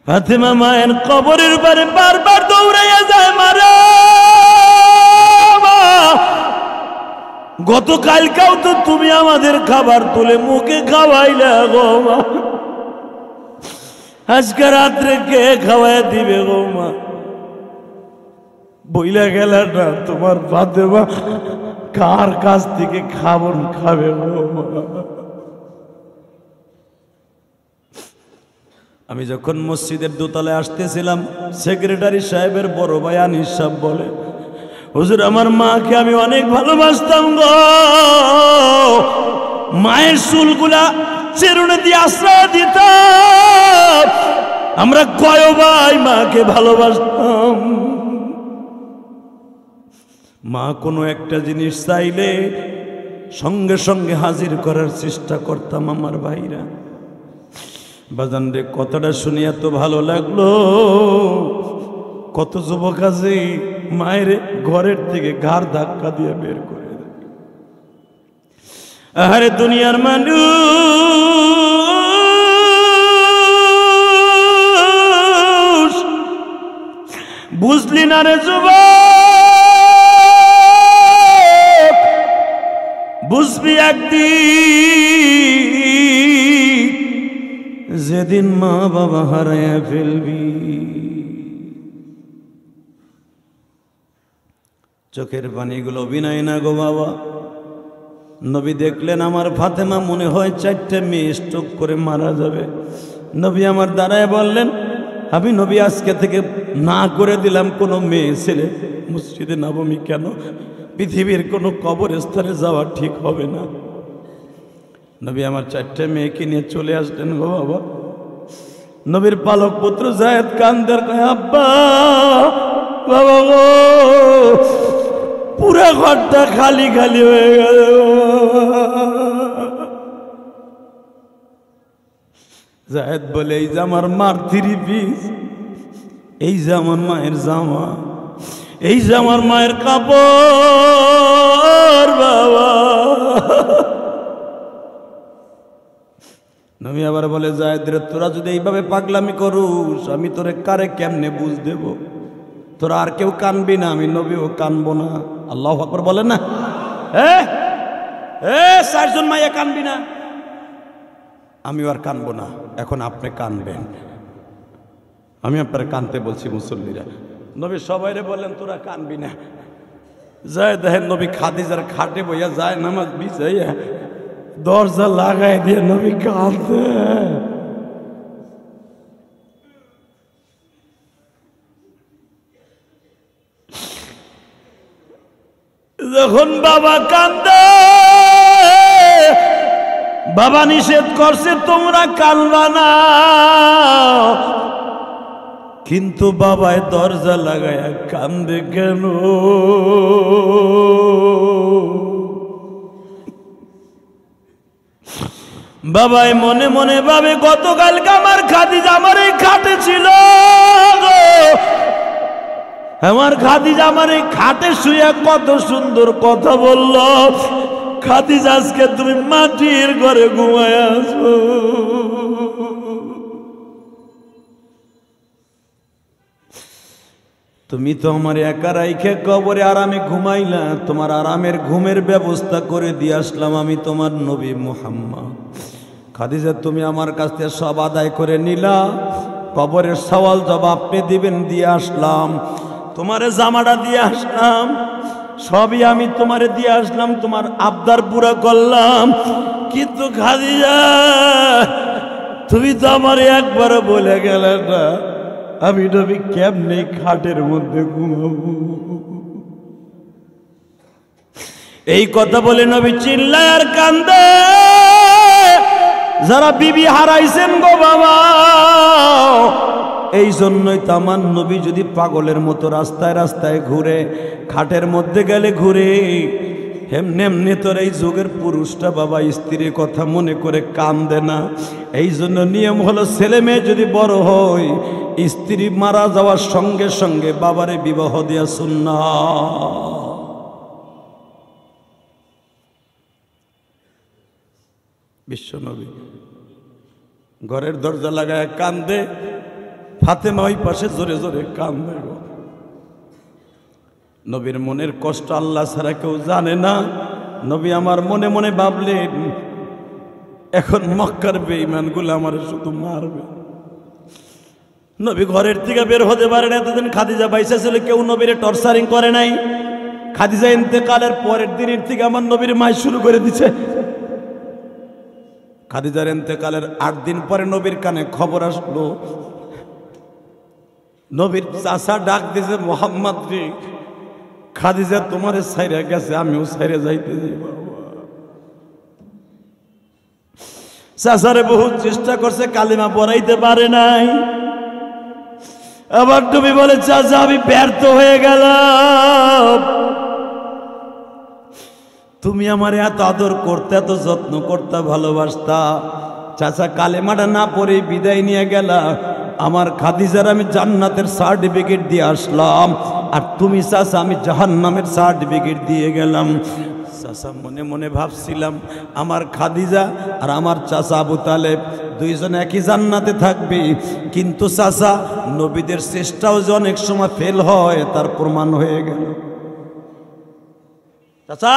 ফাতেমা মায়ের কবরের পারে বারবার দৌড়াইয়া যায়, মারা গতকালকেও তো তুমি আমাদের খাবার তুলে মুখে খাওয়াইলে গো মা, আজকে রাত্রে কে খাওয়াই দিবে গো মা? বইলা গেল না তোমার ফাতেমা কার কাছ থেকে খাবার খাবে গো মা? আমি যখন মসজিদের দোতলায় আসতেছিলাম, সেক্রেটারি সাহেবের বড় ভাই আনিস সাহেব বলে, হুজুর আমার মাকে আমি অনেক ভালোবাসতাম গো, মায়ের চুলগুলা চিরুনি দিয়ে আশ্রয় দিতাম, আমরা কয় ভাই মাকে ভালোবাসতাম। মা কোনো একটা জিনিস চাইলে সঙ্গে সঙ্গে হাজির করার চেষ্টা করতাম আমার ভাইরা। বাজান রে, কথাটা শুনে এত ভালো লাগলো। কত যুবক আছে মায়ের ঘরের থেকে ঘাড় ধাক্কা দিয়ে বের করে দেয়। আরে দুনিয়ার মানুষ বুঝলি না রে যুবক, বুঝবি একদিন, যেদিন মা বাবা হারায়া ফেলবি। চোখের পানিগুলো বিনাই না গো বাবা। নবী দেখলেন আমার ফাতেমা মনে হয় 4টে মেয়ে স্ট্রোক করে মারা যাবে। নবী আমার দাঁড়ায় বললেন, আমি নবী আজকে থেকে না করে দিলাম কোনো মেয়ে ছেলে মসজিদে নবমী কেন, পৃথিবীর কোনো কবরস্থানে যাওয়া ঠিক হবে না। নবী আমার 4টে মেয়েকে নিয়ে চলে আসলেন গো বাবা। নবীর পালক পুত্র যায়েদ কান্দার কয়, আব্বা বাবা গো, পুরা ঘরটা খালি খালি হয়ে গেল। যায়েদ বলে, এই যে আমার মার 3 পিস, এই যে আমার মায়ের জামা, এই যে আমার মায়ের কাপড় বাবা। নবী আবার বলে, যায়েদ রে, তোরা যদি এইভাবে পাগলামি করুস, আমি তোরে কারে কেমনে বুঝ দেব? তোরা আর কেউ কানবি না, আমি নবীও কানবো না। আল্লাহু আকবার বলেন না? 4 জন মাইয়া কানবি না, আমিও আর কানবো না, এখন আপনি কানবেন। আমি আপনারা কানতে বলছি মুসল্লিরা। নবী সবাইরে বললেন তোরা কানবি না। যায় দেখেন নবী খাদিজার খাটে বইয়া যায় নামাজ বিছাইয়া দরজা লাগাই দিয়ে নবী কাঁদতে। যখন বাবা কান্দে, বাবা নিষেধ করছে তোমরা কানবা না, কিন্তু বাবায় দরজা লাগায়া কান্দে কেন? বাবাই মনে মনে ভাবে, গতকালকে আমার খাদিজা আমার এই খাটে ছিল, আমার খাদিজা আমার এই খাটে শুয়ে কত সুন্দর কথা বলল, খাদিজা আজকে তুমি মাটির ঘরে ঘুমায় আসো। তুমি তো আমার একা রাইখে কবরে আরামে ঘুমাইলা, তোমার আরামের ঘুমের ব্যবস্থা করে দিয়ে আসলাম আমি তোমার নবী মুহাম্মদ। খাদিজা তুমি আমার কাছ থেকে সব আদায় করে নিলা, কবরের সওয়াল জবাব আপনি দিবেন, দিয়ে আসলাম। তোমারে জামাটা দিয়ে আসলাম, সবই আমি তোমারে দিয়ে আসলাম, তোমার আবদার পুরা করলাম। কিন্তু খাদিজা তুমি তো আমার একবার বলে গেলে না আমি নবী কেমনে খাটের মধ্যে ঘুমাবো। এই কথা বলে নবী চিল্লায় আর কান্দে। যারা বিবি হারাইছেন গো বাবা, এই জন্যই তো আমার নবী যদি পাগলের মতো রাস্তায় রাস্তায় ঘুরে, খাটের মধ্যে গেলে ঘুরে, এমনি এমনি তোর এই যুগের পুরুষটা বাবা স্ত্রীর কথা মনে করে কান্দে না। এই জন্য নিয়ম হলো, ছেলে মেয়ে যদি বড় হয়, স্ত্রী মারা যাওয়ার সঙ্গে সঙ্গে বাবারে বিবাহ দেয়া সুন্নাহ। বিশ্বনবী ঘরের দরজা লাগায় কান্দে। ফাতেমা ওই পাশে জোরে জোরে কান্দে গো। নবীর মনের কষ্ট আল্লাহ ছাড়া কেউ জানে না। নবী আমার মনে মনে ভাবলেন, এখন মক্কার বেঈমানগুলো আমার শুধু মারবে। নবী ঘরের থেকে বের হতে পারেন। এতদিন খাদিজা বাইসা ছিল, কেউ নবীরে টর্চারিং করে নাই। খাদিজা ইন্তেকালের পরের দিনের থেকে আমার নবীর মাই শুরু করে দিছে। খাদিজার ইন্তেকালের 8 দিন পরে নবীর কানে খবর আসলো, নবীর চাচা ডাক দিছে, মোহাম্মদ রে, খাদিজা তোমারে ছাইরা গেছে, আমিও ছাইরা যাইতেছি। চাচারে বহুত চেষ্টা করছে, কালিমা পড়াইতে পারে নাই। আবার তুমি বলে, চাচা আমি ব্যর্থ হয়ে গেলাম। তুমি আমার এত আদর করতে, এত যত্ন করতে, ভালোবাসতা। চাচা কালেমাটা না পড়ে বিদায় নিয়ে গেলা। আমার খাদিজার আমি জান্নাতের সার্টিফিকেট দিয়ে আসলাম, আর তুমি চাচা আমি জাহান্নামের সার্টিফিকেট দিয়ে গেলাম। চাচা মনে মনে ভাবছিলাম, আমার খাদিজা আর আমার চাচা আবু তালেব দুইজন একই জান্নাতে থাকবে। কিন্তু চাচা, নবীদের চেষ্টাও যে অনেক সময় ফেল হয় তার প্রমাণ হয়ে গেল। চাচা,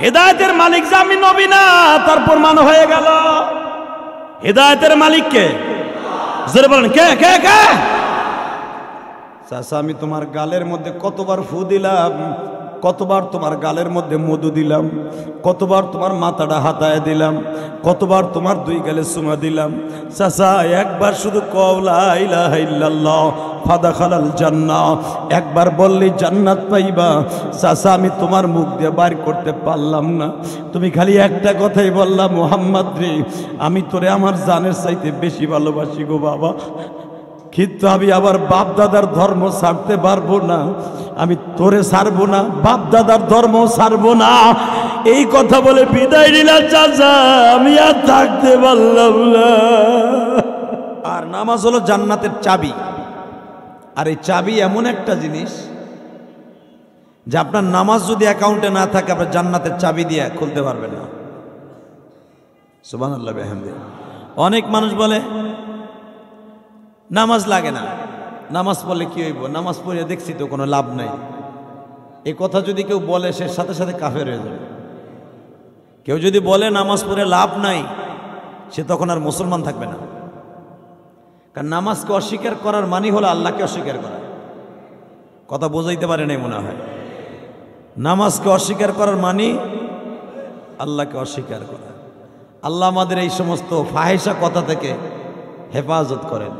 হেদায়েতের মালিক যে আমি নবী না, তার প্রমাণ হয়ে গেল। হেদায়েতের মালিক কে? জোরে বলেন, কে কে কে? চাচা, আমি তোমার গালের মধ্যে কতবার ফু দিলাম, কতবার তোমার গালের মধ্যে মধু দিলাম, কতবার তোমার মাথাটা হাতায় দিলাম, কতবার তোমার 2 গালে চুমা দিলাম। চাচা, একবার শুধু কও লা ইলাহা ইল্লাল্লাহ ফাদাখালাল জান্নাহ, একবার বললেই জান্নাত পাইবা। চাচা, আমি তোমার মুখ দিয়ে বাইর করতে পারলাম না, তুমি খালি একটা কথাই বললাম, মুহাম্মদ রে, আমি তোরে আমার জানের চাইতে বেশি ভালোবাসি গো বাবা। কিন্তু আমি আবার বাপ দাদার ধর্ম ছাড়তে পারবো না, আমি তোরে ছাড়বো না, বাপ দাদার ধর্ম ছাড়বো না। এই কথা বলে বিদায় নিলাম। চাচা, আমি আর থাকতে পারলাম না। আর নামাজ হলো জান্নাতের চাবি। আর এই চাবি এমন একটা জিনিস যে আপনার নামাজ যদি অ্যাকাউন্টে না থাকে, আপনার জান্নাতের চাবি দিয়ে খুলতে পারবেন না। সুবহানাল্লাহ বিহামদিহি। অনেক মানুষ বলে নামাজ লাগে না, নামাজ পড়লে কি হইব, নামাজ পড়ে দেখছি তো কোনো লাভ নাই। এই কথা যদি কেউ বলে, সে সাথে সাথে কাফের হয়ে যাবে। কেউ যদি বলে নামাজ পড়ে লাভ নাই, সে তখন আর মুসলমান থাকবে না। কারণ নামাজকে অস্বীকার করার মানে হলো আল্লাহকে অস্বীকার করা। কথা বোঝাইতে পারে নাই মনে হয়। নামাজকে অস্বীকার করার মানে আল্লাহকে অস্বীকার করা। আল্লাহ আমাদের এই সমস্ত ফাহিশা কথা থেকে হেফাজত করেন।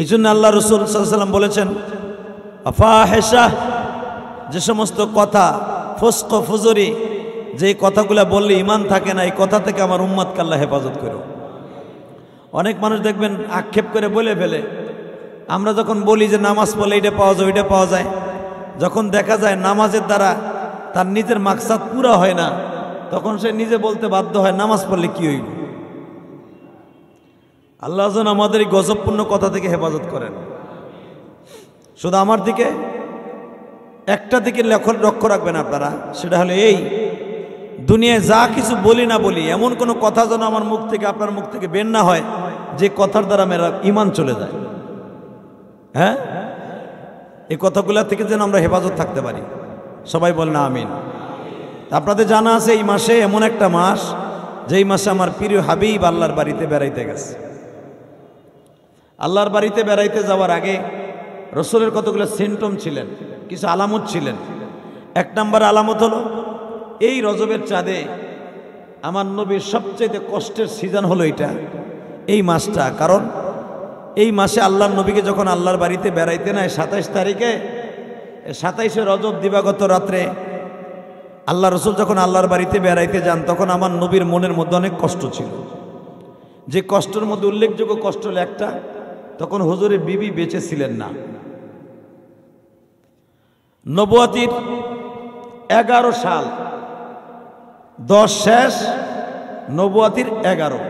এই জন্য আল্লাহ রসুল সাল্লাল্লাহু আলাইহি ওয়াসাল্লাম বলেছেন, ফাহিশা, যে সমস্ত কথা ফুসক ফুজুরি, যে কথাগুলো বললে ঈমান থাকে না, এই কথা থেকে আমার উম্মতকে আল্লাহ হেফাজত করো। অনেক মানুষ দেখবেন আক্ষেপ করে বলে ফেলে, আমরা যখন বলি যে নামাজ পড়লে এটা পাওয়া যায়, ওইটা পাওয়া যায়, যখন দেখা যায় নামাজের দ্বারা তার নিজের মাকসাদ পুরা হয় না, তখন সে নিজে বলতে বাধ্য হয়, নামাজ পড়লে কি হইল। আল্লাহ যেন আমাদের এই গজবপূর্ণ কথা থেকে হেফাজত করেন। শুধু আমার দিকে একটা দিকে লক্ষ্য রাখবেন আপনারা, সেটা হলো এই, দুনিয়ায় যা কিছু বলি না বলি, এমন কোনো কথা যেন আমার মুখ থেকে, আপনার মুখ থেকে বের না হয় যে কথার দ্বারা মেরা ঈমান চলে যায়। হ্যাঁ, এই কথাগুলো থেকে যেন আমরা হেফাজত থাকতে পারি। সবাই বলেন আমিন। আপনাদের জানা আছে এই মাসে এমন একটা মাস, যেই মাসে আমার প্রিয় হাবিব আল্লাহর বাড়িতে বেড়াইতে গেছে। আল্লাহর বাড়িতে বেড়াইতে যাওয়ার আগে রসুলের কতগুলো সিমটম ছিলেন, কিছু আলামত ছিলেন। 1 নম্বর আলামত হলো, এই রজবের চাঁদে আমার নবীর সবচেয়ে কষ্টের সিজন হলো এটা, এই মাসটা। কারণ এই মাসে আল্লাহর নবীকে যখন আল্লাহর বাড়িতে বেড়াইতে নেয় 27 তারিখে, 27শে রজব দিবাগত রাত্রে আল্লাহ রসুল যখন আল্লাহর বাড়িতে বেড়াইতে যান, তখন আমার নবীর মনের মধ্যে অনেক কষ্ট ছিল। যে কষ্টের মধ্যে উল্লেখযোগ্য কষ্ট হলো একটা, তখন হুজুরের বিবি বেঁচে ছিলেন না। নবুয়তির 11 সাল, 10 শেষ, নবুয়তির 11।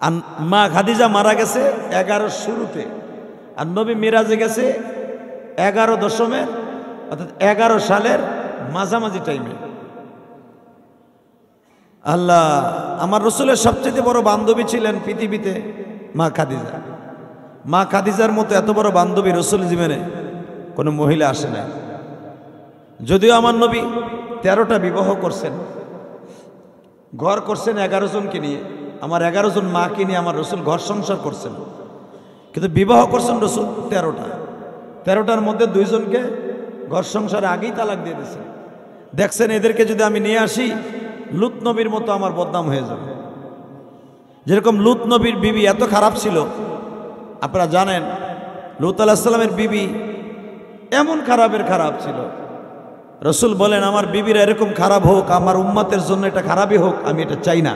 আর মা খাদিজা মারা গেছে 11 শুরুতে, আর নবী মিরাজে গেছে 11 দশমের, অর্থাৎ 11 সালের মাঝামাঝি টাইমে। আল্লাহ, আমার রসুলের সবচেয়ে বড় বান্ধবী ছিলেন পৃথিবীতে মা খাদিজা। মা খাদিজার মতো এত বড় বান্ধবী রসুল জীবনে কোনো মহিলা আসে নাই। যদিও আমার নবী 13টা বিবাহ করছেন, ঘর করছেন 11 জনকে নিয়ে, আমার 11 জন মাকে নিয়ে আমার রসুল ঘর সংসার করছেন, কিন্তু বিবাহ করছেন রসুল 13টা। 13টার মধ্যে 2 জনকে ঘর সংসারে আগেই তালাক দিয়ে দিয়েছেন। দেখছেন এদেরকে যদি আমি নিয়ে আসি লুত নবীর মতো আমার বদনাম হয়ে যাবে। যেরকম লুত নবীর বিবি এত খারাপ ছিল, আপনারা জানেন লুত আলাইহিস সালামের বিবি এমন খারাপের খারাপ ছিল, রসুল বলেন আমার বিবিরা এরকম খারাপ হোক, আমার উম্মতের জন্য এটা খারাপই হোক, আমি এটা চাই না।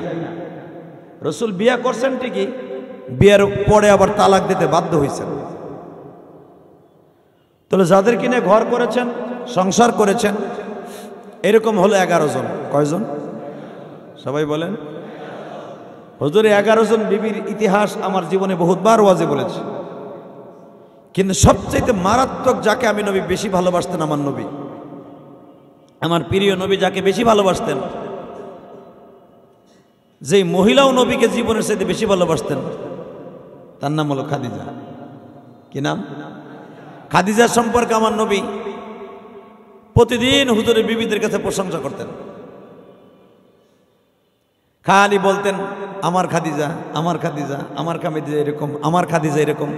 রসুল বিয়ে করছেন ঠিকই, বিয়ের পরে আবার তালাক দিতে বাধ্য হয়েছেন। তাহলে যাদের কিনে ঘর করেছেন, সংসার করেছেন, এরকম হলো 11 জন। কয়জন? সবাই বলেন। হুজুরে 11 জন বিবির ইতিহাস আমার জীবনে বহুতবার ওয়াজে বলেছি, কিন্তু সবচেয়ে মারাত্মক যাকে আমি নবী বেশি ভালোবাসতেন, আমার নবী, আমার প্রিয় নবী যাকে বেশি ভালোবাসতেন, যেই মহিলাও নবীকে জীবনের সাথে বেশি ভালোবাসতেন, তার নাম হলো খাদিজা। কি নাম? খাদিজার সম্পর্কে আমার নবী প্রতিদিন হুজুরের বিবিদের কাছে প্রশংসা করতেন, খালি বলতেন আমার খাদিজা, আমার খাদিজা, আমার খাদিজা এরকম, আমার খাদিজা এরকম।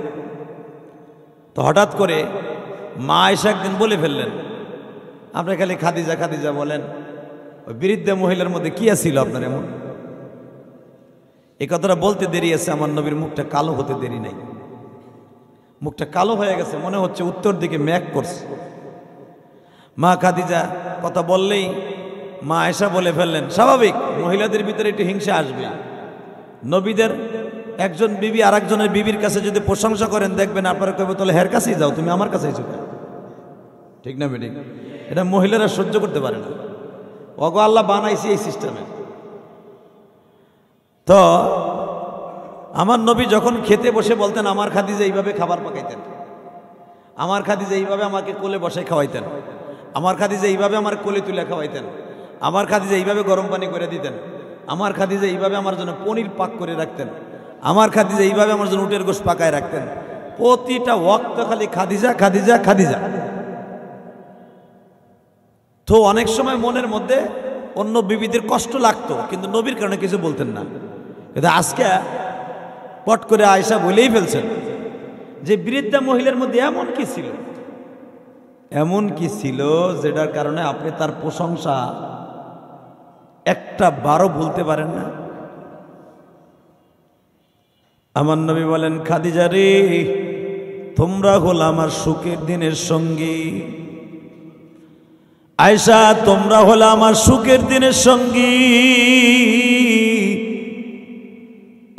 তো হঠাৎ করে মা আয়েশা একদিন বলে ফেললেন, আপনি খালি খাদিজা খাদিজা বলেন, ওই বৃদ্ধা মহিলার মধ্যে কি আছিল আপনার এমন? এই কথাটা বলতে দেরি আছে, আমার নবীর মুখটা কালো হতে দেরি নাই। মুখটা কালো হয়ে গেছে, মনে হচ্ছে উত্তর দিকে ম্যাক করছে। মা খাদিজা কথা বললেই মা আয়েশা বলে ফেললেন, স্বাভাবিক মহিলাদের ভিতরে একটু হিংসা আসবে। নবীদের একজন বিবি আর একজনের বিবির কাছে যদি প্রশংসা করেন, দেখবেন আপনারা কবে তাহলে হের কাছেই যাও, তুমি আমার কাছেই যাও। ঠিক না বেঠিক? এটা মহিলারা সহ্য করতে পারে না, ওগো আল্লাহ বানাইছে এই সিস্টেমে। তো আমার নবী যখন খেতে বসে বলতেন আমার খাদিজা এইভাবে খাবার পাকাইতেন, আমার খাদিজা এইভাবে আমাকে কোলে বসে খাওয়াইতেন, আমার খাদিজা এইভাবে আমার কোলে তুলে খাওয়াইতেন, আমার খাদিজা এইভাবে গরম পানি করে দিতেন, আমার খাদিজা এইভাবে আমার জন্য পনির পাক করে রাখতেন, আমার খাদিজা এইভাবে আমার জন্য উটের গোশত পাকায় রাখতেন। প্রতিটা ওয়াক্ত খালি খাদিজা খাদিজা খাদিজা। তো অনেক সময় মনের মধ্যে অন্য বিবিদের কষ্ট লাগতো, কিন্তু নবীর কারণে কিছু বলতেন না। কিন্তু আজকে পট করে আয়েশা বলেই ফেলছেন যে বৃদ্ধা মহিলার মধ্যে এমন কি ছিল, এমন কি ছিল যেটার কারণে আপনি তার প্রশংসা একটা বারও ভুলতে পারেন না। আমার নবী বলেন, খাদিজা রে, তোমরা হলো আমার সুখের দিনের সঙ্গী। আয়েশা, তোমরা হলো আমার সুখের দিনের সঙ্গী।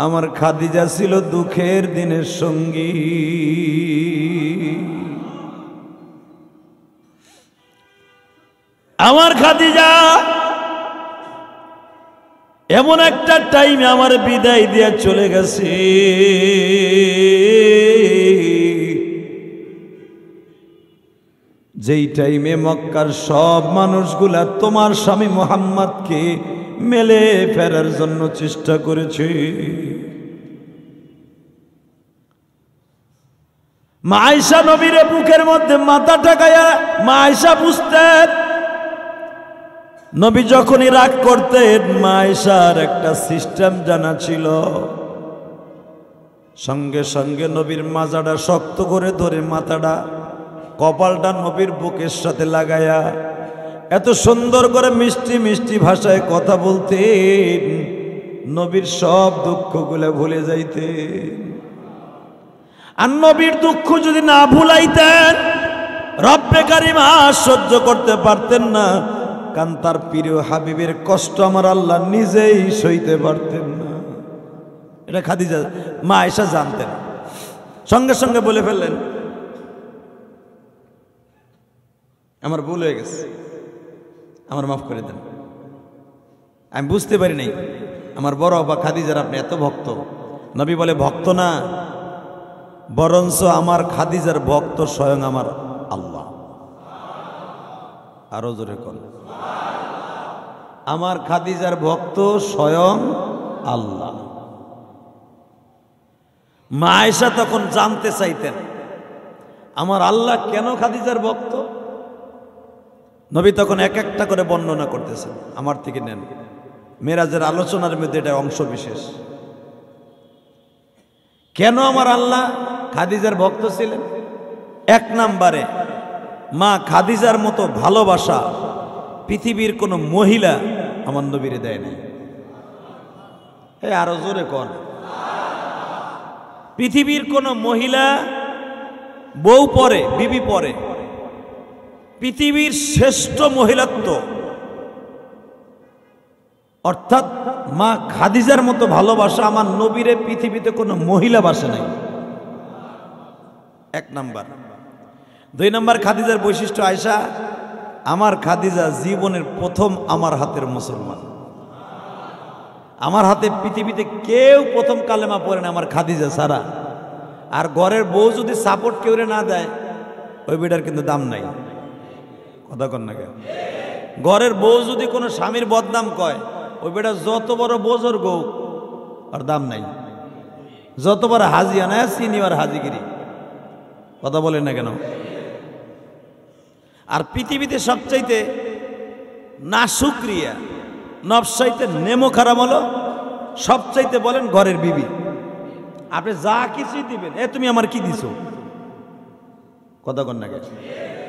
আমার খাদিজা ছিল দুঃখের দিনের সঙ্গী। আমার খাদিজা এমন একটা টাইমে আমার বিদায় দিয়ে চলে গেছে, যেই টাইমে মক্কার সব মানুষগুলা তোমার স্বামী মুহাম্মদকে মেলে ফেরার জন্য চেষ্টা করেছে। মা আয়েশা নবীর বুকের মধ্যে মাথা ঠেকায়া, মা আয়েশা বুঝতেন নবী যখনই রাগ করতেন, মা আয়েশার একটা সিস্টেম জানা ছিল, সঙ্গে সঙ্গে নবীর মাজাটা শক্ত করে ধরে মাথাটা কপালটা নবীর বুকের সাথে লাগায়া এত সুন্দর করে মিষ্টি মিষ্টি ভাষায় কথা বলতেন, নবীর সব দুঃখগুলো ভুলে যাইতেন। আর নবীর দুঃখ যদি না ভুলাইতেন, রব্বে কারিম সহ্য করতে পারতেন না, কারণ তার প্রিয় হাবিবের কষ্ট আমার আল্লাহ নিজেই সইতে পারতেন না। এটা খাদিজা মা আয়েশা জানতেন, সঙ্গে সঙ্গে বলে ফেললেন, আমার ভুল হয়ে গেছে, আমার মাফ করে দেন, আমি বুঝতে পারি নাই আমার বড় বাবা খাদিজার আপনি এত ভক্ত। নবী বলে, ভক্ত না, বরঞ্চ আমার খাদিজার ভক্ত স্বয়ং আমার আল্লাহ। আরো জোরে কর, আমার খাদিজার ভক্ত স্বয়ং আল্লাহ। মা আয়েশা তখন জানতে চাইতেন আমার আল্লাহ কেন খাদিজার ভক্ত। নবী তখন এক একটা করে বর্ণনা করতেছেন, আমার থেকে নেন, মেরাজের আলোচনার মধ্যে এটা অংশ বিশেষ। কেন আমার আল্লাহ খাদিজার ভক্ত ছিলেন? এক নম্বরে, মা খাদিজার মতো ভালোবাসা পৃথিবীর কোনো মহিলা আমার নবীরে দেয় নাই। আরো জোরে কর। পৃথিবীর কোন মহিলা বউ পরে, বিবি পরে, পৃথিবীর শ্রেষ্ঠ মহিলাত্ব অর্থাৎ মা খাদিজার মতো ভালোবাসা আমার নবীরে পৃথিবীতে কোনো মহিলা বাসে নাই। এক নাম্বার। দুই নাম্বার, খাদিজার বৈশিষ্ট্য আয়েশা, আমার খাদিজা জীবনের প্রথম আমার হাতের মুসলমান। আমার হাতে পৃথিবীতে কেউ প্রথম কালেমা পড়ে না আমার খাদিজা ছাড়া। আর ঘরের বউ যদি সাপোর্ট কেউ না দেয় ওই বেটার কিন্তু দাম নাই। কথা কন না কেন? ঘরের বউ যদি কোনো স্বামীর বদনাম কয় ওই বেটা যত বড় বোঝর গৌ আর দাম নাই। যত বড় হাজি আনায় সিনিয়র হাজিগিরি। কথা বলেন না কেন? আর পৃথিবীতে সবচাইতে না শুকরিয়া নবসাইতে নেমো খারাপ হলো সবচাইতে বলেন ঘরের বিবি। আপনি যা কিছুই দিবেন, তুমি আমার কি দিছো? কথা কন না কেন?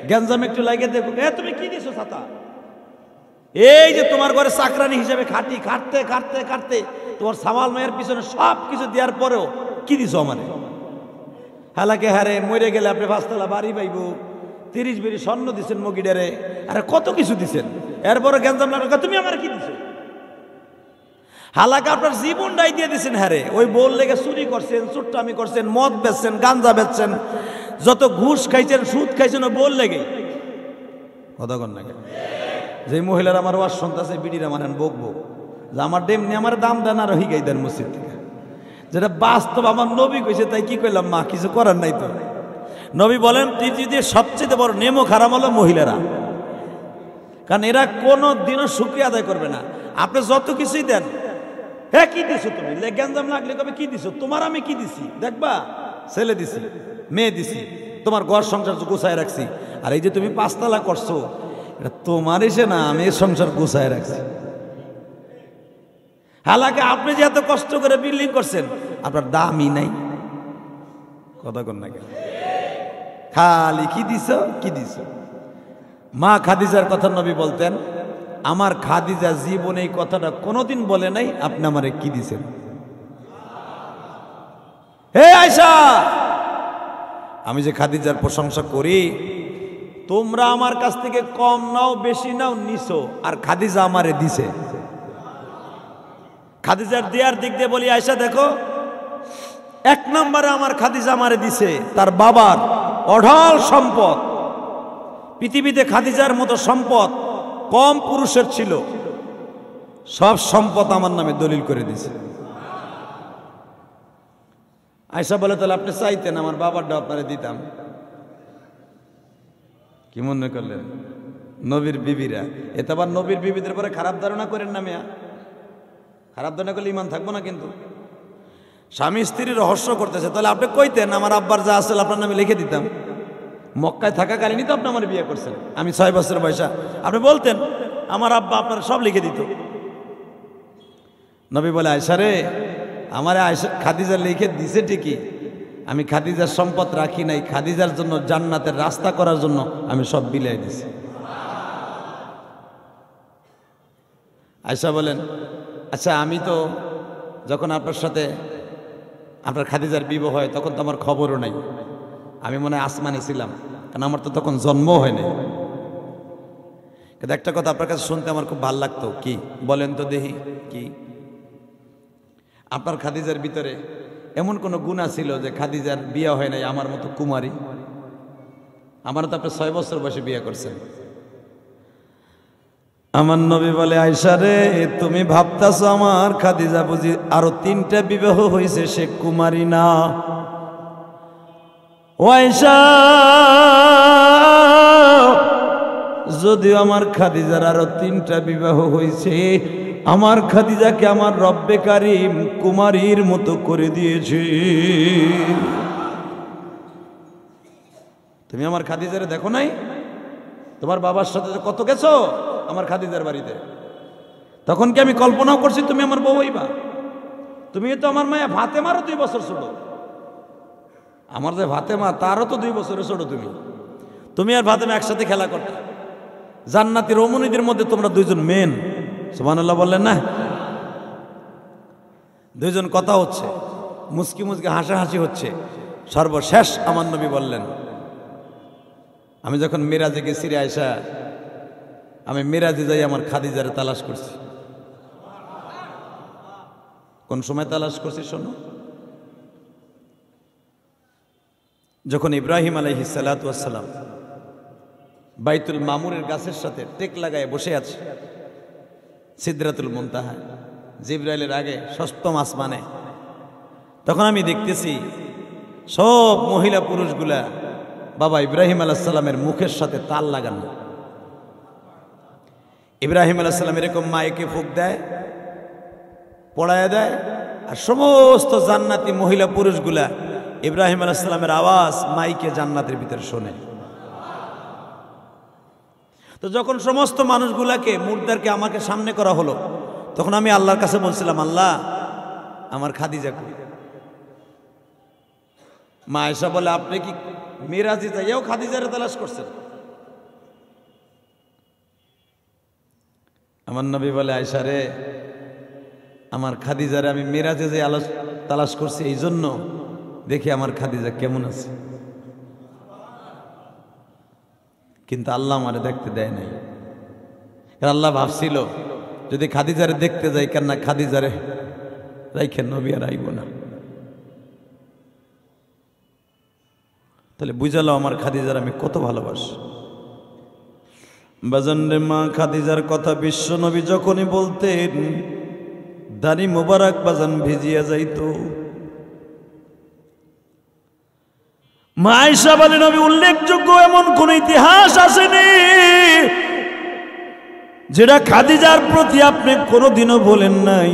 গ্যাঞ্জাম একটু লাগে দেখো, তুমি কি দিছো ছাতা? এই যে তোমার ঘরে চাকরানি হিসেবে খাটি, খাটতে খাটতে খাটতে তোমার সামাল মায়ের পিছনে সব কিছু দেওয়ার পরেও কি দিছো আমারে? হালাকে হারে মরে গেলে আপনি 5 তলা বাড়ি পাইব, 30 বিড়ি স্বর্ণ দিচ্ছেন মগিডারে, আরে কত কিছু দিচ্ছেন, এরপরে গ্যাঞ্জাম লাগা তুমি আমার কি দিছো? হালাকে আপনার জীবনটাই দিয়ে দিচ্ছেন। হ্যাঁ রে, ওই বল লেগে চুরি করছেন, চুট্টামি করছেন, মদ বেচছেন, গাঞ্জা বেচছেন, যত ঘুষ খাইছেন, সুদ খাইছেন ওই বল লেগে। কথা কন না কেন? যে মহিলার আমার ওয়াজ শুনতেছে বিড়ির আমার বকবো যে আমার ডেমনি আমার দাম দেন আর হিগাই দেন মসজিদ থেকে, যেটা বাস্তব আমার নবী কইছে তাই কি কইলাম, মা কিছু করার নাই তো। নবী বলেন পৃথিবীতে সবচেয়ে বড় নেমো খারাপ হলো মহিলারা, কারণ এরা কোনো দিনও শুকরিয়া আদায় করবে না। আপনি যত কিছুই দেন, হ্যাঁ কি দিছো তুমি, গ্যাঞ্জাম লাগলে কবে কি দিছো, তোমার আমি কি দিছি দেখবা, ছেলে দিছি, মেয়ে দিছি, তোমার ঘর সংসার গোছায় রাখছি, আর এই যে তুমি 5 তলা করছো এটা তোমার এসে না, আমি সংসার গোছায় রাখছি। হালাকে আপনি যে এত কষ্ট করে বিল্ডিং করছেন আপনার দামই নাই। কথা কন না কেন? খালি কি দিছো কি দিছো। মা খাদিজার কথা নবী বলতেন, আমার খাদিজা জীবনে এই কথাটা কোনোদিন বলে নাই আপনি আমারে কি দিছেন। হে আয়েশা, আমি যে খাদিজার প্রশংসা করি, তোমরা আমার কাছ থেকে কম নাও বেশি নাও নিছো, আর খাদিজা আমারে দিছে। খাদিজার দেয়ার দিক দিয়ে বলি আয়েশা দেখো, 1 নম্বরে আমার খাদিজা আমারে দিছে তার বাবার অঢাল সম্পদ। পৃথিবীতে খাদিজার মতো সম্পদ কম পুরুষের ছিল, সব সম্পদ আমার নামে দলিল করে দিছে। আয়েশা বলে তাহলে আপনি চাইতেন আমার বাবারটা আপনারে দিতাম। কি মনে করলেন? নবীর বিবিরা, এতে আবার নবীর বিবিদের পরে খারাপ ধারণা করেন না মেয়া। খারাপ ধারণা করলে ইমান থাকবো না। কিন্তু স্বামী স্ত্রীর রহস্য করতেছে, তাহলে আপনি কইতেন আমার আব্বার যা আসল আপনার নামে লিখে দিতাম। মক্কায় থাকাকালীনই তো আপনি আমার বিয়ে করছেন, আমি 6 বছর বয়সা, আপনি বলতেন আমার আব্বা আপনার সব লিখে দিত। নবী বলে আয়েশা রে, আমার আয়েশা খাদিজা লিখে দিছে ঠিকই, আমি খাদিজার সম্পদ রাখি নাই, খাদিজার জন্য জান্নাতের রাস্তা করার জন্য আমি সব বিলাই দিছি। আয়েশা বলেন আচ্ছা, আমি তো যখন আপনার সাথে আপনার খাদিজার বিবাহ হয় তখন তো আমার খবরও নাই, আমি মনে হয় আসমানে ছিলাম, কারণ আমার তো তখন জন্ম হয় নাই। কিন্তু একটা কথা আপনার কাছে শুনতে আমার খুব ভালো লাগতো। কি বলেন তো দেখি? কি আপনার খাদিজার ভিতরে এমন কোনো গুণা ছিল যে খাদিজার বিয়ে হয় নাই আমার মতো কুমারী? আমারও তো আপনি 6 বছর বয়সে বিয়ে করছেন। আমার নবী বলে আয়েশা রে, তুমি ভাবতাছো আমার খাদিজা বুঝি আরো 3টা বিবাহ হয়েছে, সে কুমারী না। ও আয়েশা, যদিও আমার খাদিজার আরো 3টা বিবাহ হয়েছে, আমার খাদিজাকে আমার রব্বে কারীম কুমারীর মতো করে দিয়েছে। তুমি আমার খাদিজারে দেখো নাই? তোমার বাবার সাথে কত গেছো আমার খাদিজার বাড়িতে, তখন কি আমি কল্পনাও করছি তুমি আমার বউ হইবা? তুমি তো আমার মায়া ফাতেমারও 2 বছর ছোট, আমার যে ফাতেমা তারও তো 2 বছরের ছোট। তুমি আর ফাতেমা একসাথে খেলা করতে, জান্নাতি রমণীদের মধ্যে তোমরা 2 জন মেন। সুবহানাল্লাহ বললেন না? 2 জন কথা হচ্ছে, মুস্কি মুস্কি হাসাহাসি হচ্ছে। সর্বশেষ আমার নবী বললেন, আমি যখন মিরাজে গেছি রে আয়েশা, আমি মিরাজে যাই আমার খাদিজারে তালাশ করছি। কোন সময় তালাশ করছি শোনো? যখন ইব্রাহিম আলাইহিস সালাতু ওয়াস সালাম বাইতুল মামুরের গাছের সাথে টেক লাগায় বসে আছে সিদরাতুল মুনতাহা, জিবরাইলের আগে 6ম আসমানে, তখন আমি দেখতেছি সব মহিলা পুরুষগুলা বাবা ইব্রাহিম আলাইহিস সালামের মুখের সাথে তাল লাগানো। ইব্রাহিম আলাইহিস সালাম এরকম মাইকে ফুঁক দেয়, পড়ায় দেয়, আর সমস্ত জান্নাতি মহিলা পুরুষগুলা ইব্রাহিম আলাইহিস সালামের আওয়াজ মাইকে জান্নাতের ভিতরে শোনে। তো যখন সমস্ত মানুষগুলাকে মুর্দারকে আমাকে সামনে করা হলো, তখন আমি আল্লাহর কাছে বলছিলাম, আল্লাহ আমার খাদিজা কই? মা আয়েশা বলে, আপনি কি মিরাজে যাইয়াও খাদিজারে তালাশ করছেন? আমার নবী বলে, আয়েশা রে, আমার খাদিজারে আমি মিরাজে যে তালাশ করছি এই জন্য দেখি আমার খাদিজা কেমন আছে। কিন্তু আল্লাহ আমারে দেখতে দেয় নাই। আল্লাহ ভাবছিল যদি খাদিজারে দেখতে যাই, কেন না খাদিজারে রাইখেন নবী আর আইব না। তাহলে বুঝালো আমার খাদিজার আমি কত ভালোবাসি। বাজান রে, মা খাদিজার কথা বিশ্ব নবী যখনই বলতেন দাড়ি মোবারক বাজান ভিজিয়া যাইতো। মা আয়েশা বলে, নবী উল্লেখযোগ্য এমন কোন ইতিহাস আসেনি যেটা খাদিজার প্রতি আপনি কোনোদিনও বলেন নাই।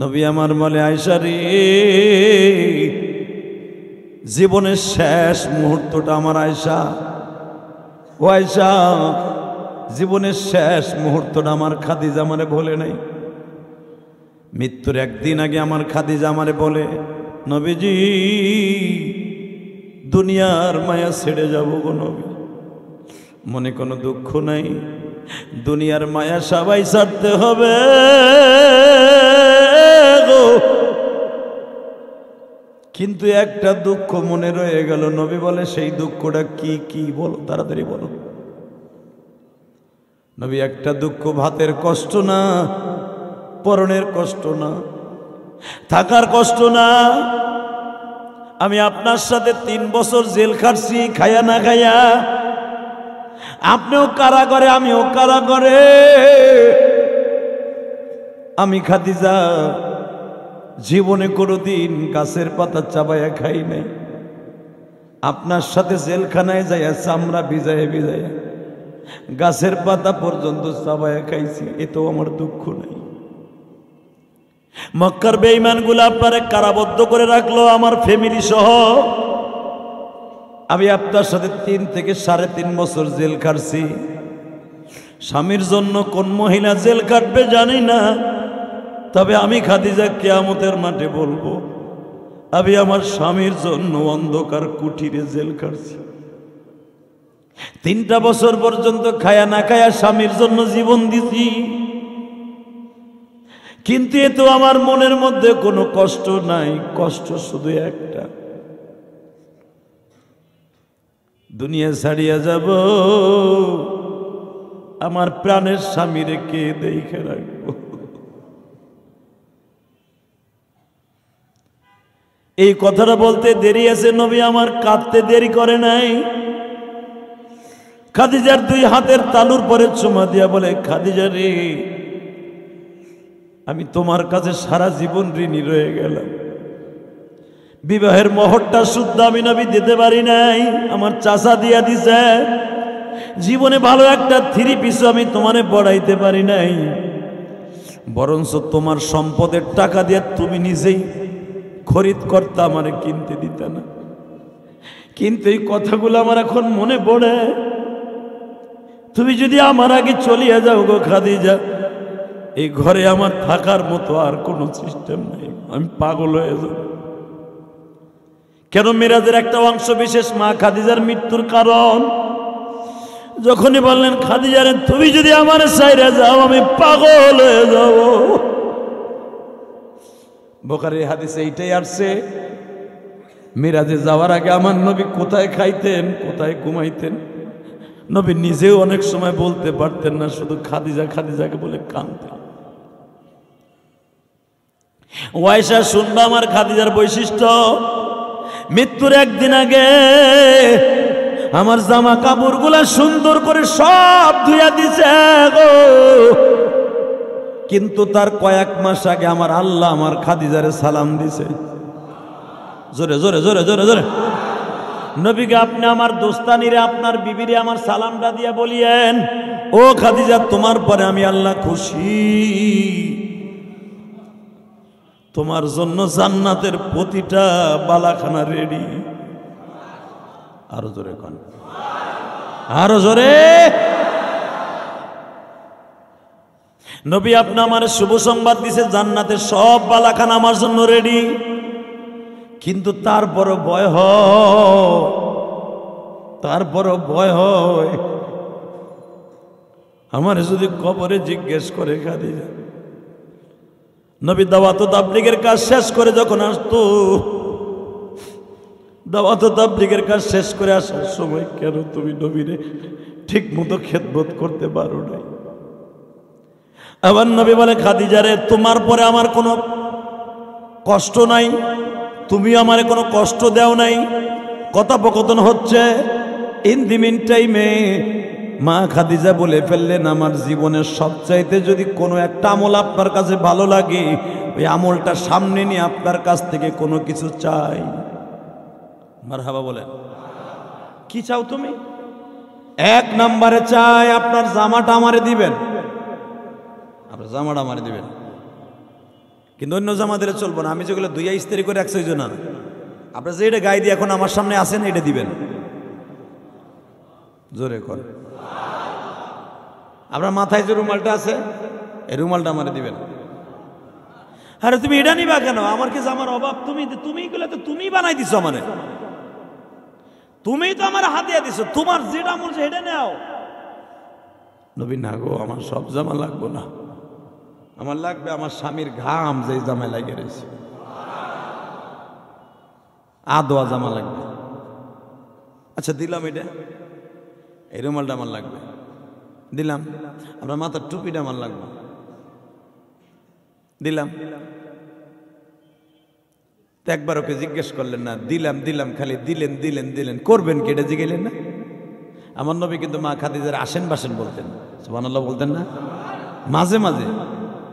নবী আমার বলে, আয়েশা রে, জীবনের শেষ মুহূর্তটা আমার আয়েশা, ও আয়েশা, জীবনের শেষ মুহূর্তটা আমার খাদিজা আমারে বলে নাই। মৃত্যুর 1 দিন আগে আমার খাদিজা আমারে বলে, নবীজি দুনিয়ার মায়া ছেড়ে যাব গো নবী, মনে কোনো দুঃখ নাই, দুনিয়ার মায়া সবাই ছাড়তে হবে গো, কিন্তু একটা দুঃখ মনে রয়ে গেল। নবী বলে, সেই দুঃখটা কি? কি বলো, তাড়াতাড়ি বলো। নবী, একটা দুঃখ ভাতের কষ্ট না, পরনের কষ্ট না, থাকার কষ্ট না। আমি আপনার সাথে 3 বছর জেল খাটছি খায়া না খায়া, আপনিও কারাগারে আমিও কারাগারে। আমি খাদিজা জীবনে কোনোদিন গাছের পাতা চাবাইয়া খাই নাই, আপনার সাথে জেলখানায় যাইয়া চামড়া ভিজাইয়া ভিজাইয়া গাছের পাতা পর্যন্ত চাবাইয়া খাইছি, এতেও আমার দুঃখ নাই। মক্কার বেঈমানগুলো আপনারে কারাবদ্ধ করে রাখলো আমার ফ্যামিলি সহ, আমি আপনার সাথে 3 থেকে 3.5 বছর জেল খাটছি। স্বামীর জন্য কোন মহিলা জেল কাটবে জানি না, তবে আমি খাদিজা কিয়ামতের মাঠে বলবো, আমি আমার স্বামীর জন্য অন্ধকার কুঠিরে জেল কাটছি। 3টা বছর পর্যন্ত খায়া না খায়া স্বামীর জন্য জীবন দিছি, কিন্তু এ তো আমার মনের মধ্যে কোনো কষ্ট নাই। কষ্ট শুধু একটা, দুনিয়া ছাড়িয়া যাব, আমার প্রাণের স্বামীরে কে দেখে রাখবো। এই কথাটা বলতে দেরি আছে, নবী আমার কাঁদতে দেরি করে নাই। খাদিজার 2 হাতের তালুর পরে চুমা দিয়া বলে, খাদিজা রে, আমি তোমার কাছে সারা জীবন ঋণী রয়ে গেলাম। বিবাহের মোহরটা শুদ্ধ আমি নবী দিতে পারি নাই, আমার চাচা দিয়া দিছে। জীবনে ভালো একটা 3 পিস আমি তোমারে পড়াইতে পারি নাই, বরঞ্চ তোমার সম্পদের টাকা দিয়ে তুমি নিজেই খরিদ করতে আমারে কিনতে দিতে না। কিন্তু এই কথাগুলো আমার এখন মনে পড়ে। তুমি যদি আমার আগে চলিয়া যাও গো খাদিজা, এই ঘরে আমার থাকার মতো আর কোনো সিস্টেম নাই, আমি পাগল হয়ে যাব। কেন? মিরাজের একটা অংশ বিশেষ মা খাদিজার মৃত্যুর কারণ। যখনই বললেন খাদিজারে তুমি যদি আমার সাইরে যাও আমি পাগল হয়ে যাব। বুখারীর হাদিসে এইটাই আসছে, মিরাজে যাওয়ার আগে আমার নবী কোথায় খাইতেন, কোথায় ঘুমাইতেন, নবী নিজেও অনেক সময় বলতে পারতেন না, শুধু খাদিজা খাদিজাকে বলে কাঁদতেন। ওয়াইশা শুনবা আমার খাদিজার বৈশিষ্ট্য, মৃত্যুর একদিন আগে আমার জামা কাপড়গুলা সুন্দর করে সব ধুইয়া দিছে গো, কিন্তু তার কয়েক মাস আগে আমার আল্লাহ আমার খাদিজারে সালাম দিছে। জোরে জোরে জোরে জোরে জোরে নবীকে আপনি আমার দোস্তানিরে আপনার বিবিরে আমার সালামটা দিয়া বলিয়েন, ও খাদিজা তোমার পরে আমি আল্লাহ খুশি, তোমার জন্য জান্নাতের প্রতিটা বালাখানা রেডি। আরো জোরে কোন, আরো জোরে। নবী আপনি আমার শুভ সংবাদ দিছে, জান্নাতের সব বালাখানা আমার জন্য রেডি। কিন্তু তারপরও ভয় হয়, তারপরও ভয় হয় আমার যদি কবরে জিজ্ঞেস করে খাদিজা। নবী দাওয়াত ও তাবলীগের কাজ শেষ করে যখন আসতো, দাওয়াত ও তাবলীগের কাজ শেষ করে আসার সময় কেন তুমি নবীরে ঠিক মতো খেদমত করতে পারো নাই? আবার নবী বলে খাদিজারে তোমার পরে আমার কোনো কষ্ট নাই, তুমি আমারে কোনো কষ্ট দাও নাই। কথোপকথন হচ্ছে, ইন দি মিন টাইমে মা খাদিজা বলে ফেললেন আমার জীবনের সবচাইতে যদি কোনো একটা আমল আপনার কাছে ভালো লাগে, ওই আমলটা সামনে নিয়ে আপনার কাছ থেকে কোনো কিছু চাই। মারহাবা বলেন। কি চাও তুমি? 1 নম্বরে চাই আপনার জামাটা আমারে দিবেন, আপনার জামাটা আমারে দিবেন, কিন্তু অন্য জামা দিলে চলবো না। আমি যেগুলো দুইয়া ইস্ত্রি করে রাখছি ওই জন্য, আপনার যেটা গায়ে দিয়ে এখন আমার সামনে আসেন এটা দিবেন। জোরে কর। আপনার মাথায় যে রুমালটা আছে এই রুমালটা আমারে দিবেন। আরে তুমি এটা নিবা কেন? আমার কি জামার অভাব? তুমি এগুলো তো তুমি বানাই দিছো আমারে, তুমি তো আমার হাতিয়া দিছো, তোমার যেটা মন সেটা নাও। নবী না গো, আমার সব জামা লাগবো না, আমার লাগবে আমার স্বামীর ঘাম যে জামায় লাগিয়ে রয়েছে, আদোয়া জামা লাগবে। আচ্ছা দিলাম, এটা এই রুমালটা আমার লাগবে, দিলাম। আপনার মাথার টুপিটা আমার লাগবে, দিলাম। তো একবার ওকে জিজ্ঞেস করলেন না, দিলাম দিলাম, খালি দিলেন দিলেন দিলেন, করবেন কি এটা জিজ্ঞেলেন না? আমার নবী কিন্তু মা খাদিজার আসেন বাসেন বলতেন, সুবহানাল্লাহ বলতেন না? মাঝে মাঝে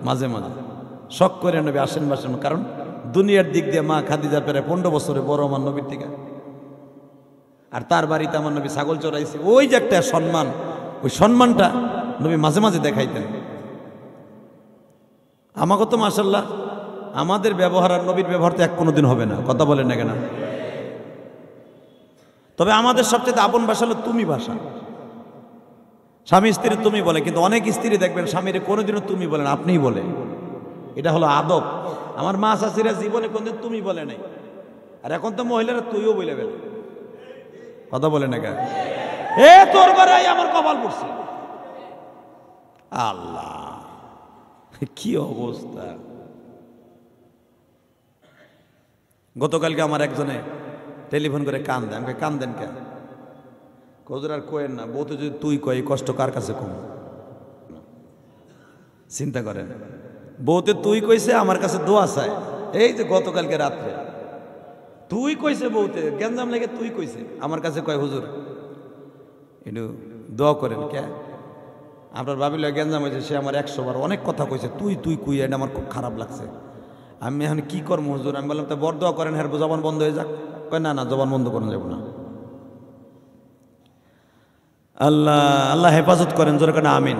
মাঝে মাঝে শখ করে নবী আসেন বাসেন, কারণ দুনিয়ার দিক দিয়ে মা খাদিজা প্রায় 15 বছরে বড় আমার নবীর থেকে। আর তার বাড়িতে আমার নবী ছাগল চড়াইছে, ওই যে একটা সম্মান, ওই সম্মানটা নবী মাঝে মাঝে দেখাইতেন। আমাকে তো মাশাআল্লাহ আমাদের ব্যবহার আর নবীর ব্যবহার তো এক কোনোদিন হবে না, কথা বলেন না কেন? তবে আমাদের সবচেয়ে আপন ভাষা হলো তুমি ভাষা। স্বামী স্ত্রী তুমি বলে, কিন্তু অনেক স্ত্রী দেখবেন স্বামীর কোনোদিনও তুমি বলেন, আপনিই বলে। এটা হলো আদব। আমার মা শাশুড়িরা জীবনে কোনদিন তুমি বলে নাই, আর এখন তো মহিলারা তুইও বলে ফেলে, কথা বলে না কেন? এ তোর ঘরে আমার কপাল পড়ছে। আল্লাহ কি অবস্থা! গতকালকে আমার একজনে টেলিফোন করে কান্দে, আমাকে কান্দেন কেন? কজুর আর কোয়েন না, বউ তো যদি তুই কয়, কষ্ট কার কাছে কম? চিন্তা করেন, বউতে তুই কইছে, আমার কাছে দোয়া চায়। এই যে গতকালকে রাত্রে তুই কইছে, বউতে গেঞ্জাম লেগে তুই কইছে, আমার কাছে কয় হুজুর একটু দোয়া করেন। কে? আপনার ভাবিল গেঞ্জাম হয়েছে, সে আমার 100 বার অনেক কথা কইছে, তুই তুই কুই, এটা আমার খুব খারাপ লাগছে। আমি এখন কি করবো হুজুর? আমি বললাম তা বর দোয়া করেন, হ্যাঁ জবান বন্ধ হয়ে যাক। কয় না না, জবান বন্ধ করানো যাবো না। আল্লাহ আল্লাহ হেফাজত করেন, জোরে কেন আমিন।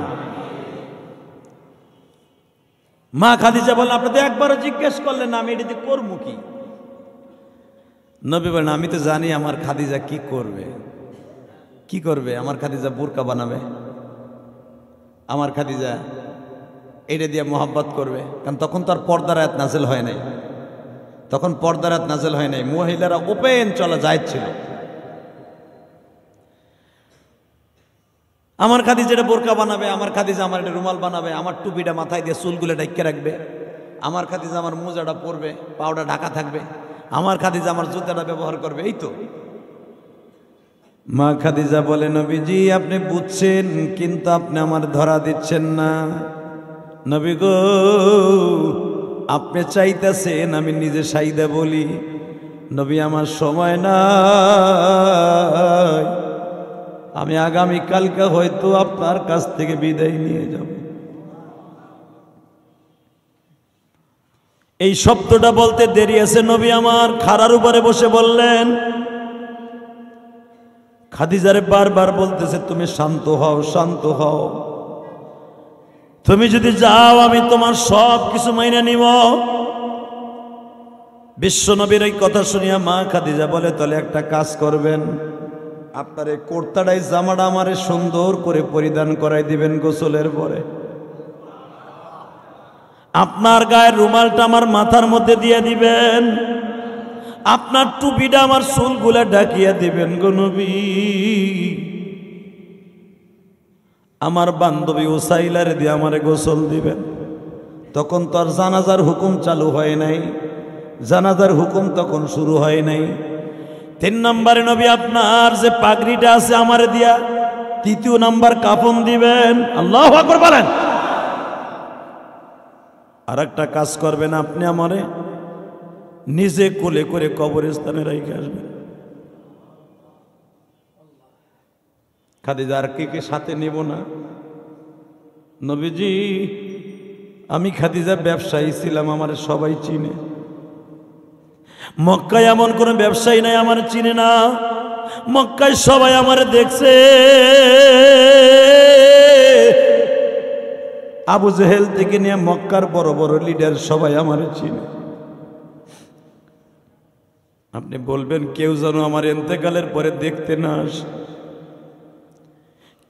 মা খাদিজা বলেন, আপনি তো একবারও জিজ্ঞেস করলেন আমি এটাতে করবো কি? নবী বলেন, আমি তো জানি আমার খাদিজা কি করবে। কি করবে? আমার খাদিজা বোরকা বানাবে, আমার খাদিজা এটা দিয়ে মোহাব্বত করবে। কারণ তখন তো আর পর্দার আয়াত নাজেল হয় নাই, তখন পর্দার আয়াত নাজেল হয় নাই, মহিলারা ওপেন চলা যায় ছিল। আমার খাদিজা এটা বোরকা বানাবে, আমার খাদিজা আমার এটা রুমাল বানাবে, আমার টুপিটা মাথায় দিয়ে চুলগুলো ঢাইকে রাখবে, আমার খাদিজা আমার মোজাটা পরবে, পাউডার ঢাকা থাকবে, আমার খাদিজা আমার জুতাটা ব্যবহার করবে। এই তো মা খাদিজা বলে, নবীজি আপনি বুঝছেন কিন্তু আপনি আমার ধরা দিচ্ছেন না। নবী গো, আপনি চাইতেছেন আমি নিজে সাইদা বলি। নবী আমার সময় নাই, আমি আগামী কালকে হয়তো আপনার কাছ থেকে বিদায় নিয়ে যাব। এই শব্দটা বলতে দেরি আছে, নবী আমার খাড়ার উপরে বসে বললেন। খাদিজারে বারবার বলতেছে, তুমি শান্ত হও, শান্ত হও, তুমি যদি যাও আমি তোমার সব কিছু মাইনে নিব। বিশ্ব নবীর এই কথা শুনিয়া মা খাদিজা বলে, তাহলে একটা কাজ করবেন, আপনার এই কোর্তাটাই জামাটা আমারে সুন্দর করে পরিধান করাই দিবেন গোসলের পরে, আপনার গায়ের রুমালটা আমার মাথার মধ্যে দিয়ে দিবেন, আপনার টুপিটা আমার চুলগুলা ঢাকিয়া দিবেন গো নবী। আমার বান্ধবী উসাইলারে দিয়ে আমারে গোসল দিবেন। তখন তো আর জানাজার হুকুম চালু হয় নাই, জানাজার হুকুম তখন শুরু হয় নাই। 3 নম্বরে নবী আপনার যে পাগড়িটা আছে আমারে দিয়া 3য় নাম্বার কাফন দিবেন। আল্লাহু আকবার বলেন। আর একটা কাজ করবেন, আপনি আমারে নিজে কোলে করে কবরস্থানে রেখে আসবেন। খাদিজা, আর কে সাথে নেব না? নবীজি, আমি খাদিজা ব্যবসায়ী ছিলাম, আমার সবাই চিনে। মক্কায় এমন কোন ব্যবসায়ী নাই আমার চিনে না, মক্কায় সবাই আমারে দেখছে। আবু জেহেল থেকে নিয়ে মক্কার বড় বড় লিডার সবাই আমারে চিনে। আপনি বলবেন কেউ যেন আমার ইন্তেকালের পরে দেখতে না আসে,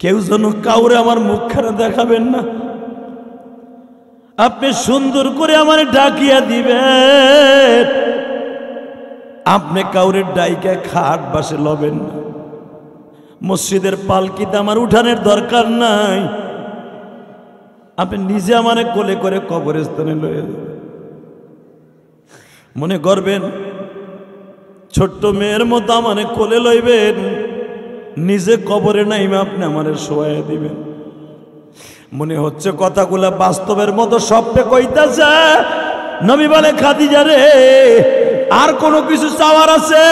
কেউ যেন কাউরে আমার মুখখানা দেখাবেন না, আপনি সুন্দর করে আমার ডাকিয়া দিবেন। আপনি কাউরে ডাইকা খাট বাসে লবেন না, মসজিদের পালকিতে আমার উঠানের দরকার নাই, আপনি নিজে আমারে কোলে করে কবরস্থানে লয়ে যাবেন। মনে করবেন ছোট্ট মেয়ের মতো আমারে কোলে লইবেন, নিজে কবরে নাইমে আপনি আমারে শোয়াইয়া দিবেন। মনে হচ্ছে কথাগুলা বাস্তবের মতো স্বপ্নে কইতাছে। নবী বলে, খাদিজা রে, আর কোনো কিছু চাওয়ার আছে?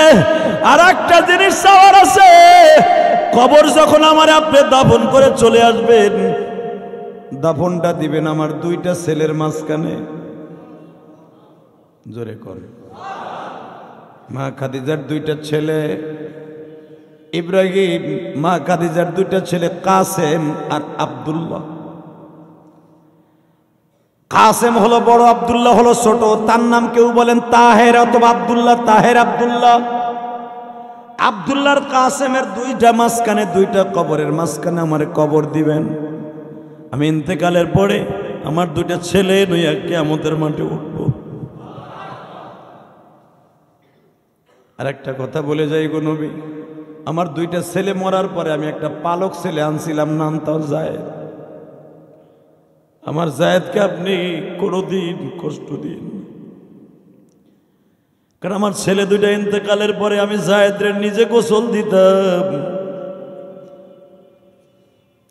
আর একটা জিনিস চাওয়ার আছে, কবর যখন আমার আপনি দাফন করে চলে আসবেন, দাফনটা দিবেন আমার 2টা ছেলের মাঝখানে। জোরে করে। মা খাদিজার 2টা ছেলে ইব্রাহিম, মা খাদিজার 2টা ছেলে কাসেম আর আব্দুল্লাহ। কাসেম হলো বড়, আব্দুল্লাহ হলো ছোট। তার নাম কেউ বলেন তাহের অথবা আব্দুল্লাহ, তাহের আব্দুল্লাহ। আব্দুল্লাহর কাসেমের 2টা মাঝখানে, 2টা কবরের মাঝখানে আমার কবর দিবেন। আমি ইন্তেকালের পরে আমার 2টা ছেলে নইয়া কিয়ামতের মাঠে উঠবো। আর একটা কথা বলে যাই গো নবী, আমার 2টা ছেলে মরার পরে আমি একটা পালক ছেলে আনছিলাম, নাম তার জায়েদ। আমার জায়েদকে আপনি কোনোদিন কষ্ট দিন, কারণ আমার ছেলে 2টা ইন্তেকালের পরে আমি জায়েদের নিজে গোসল দিতাম।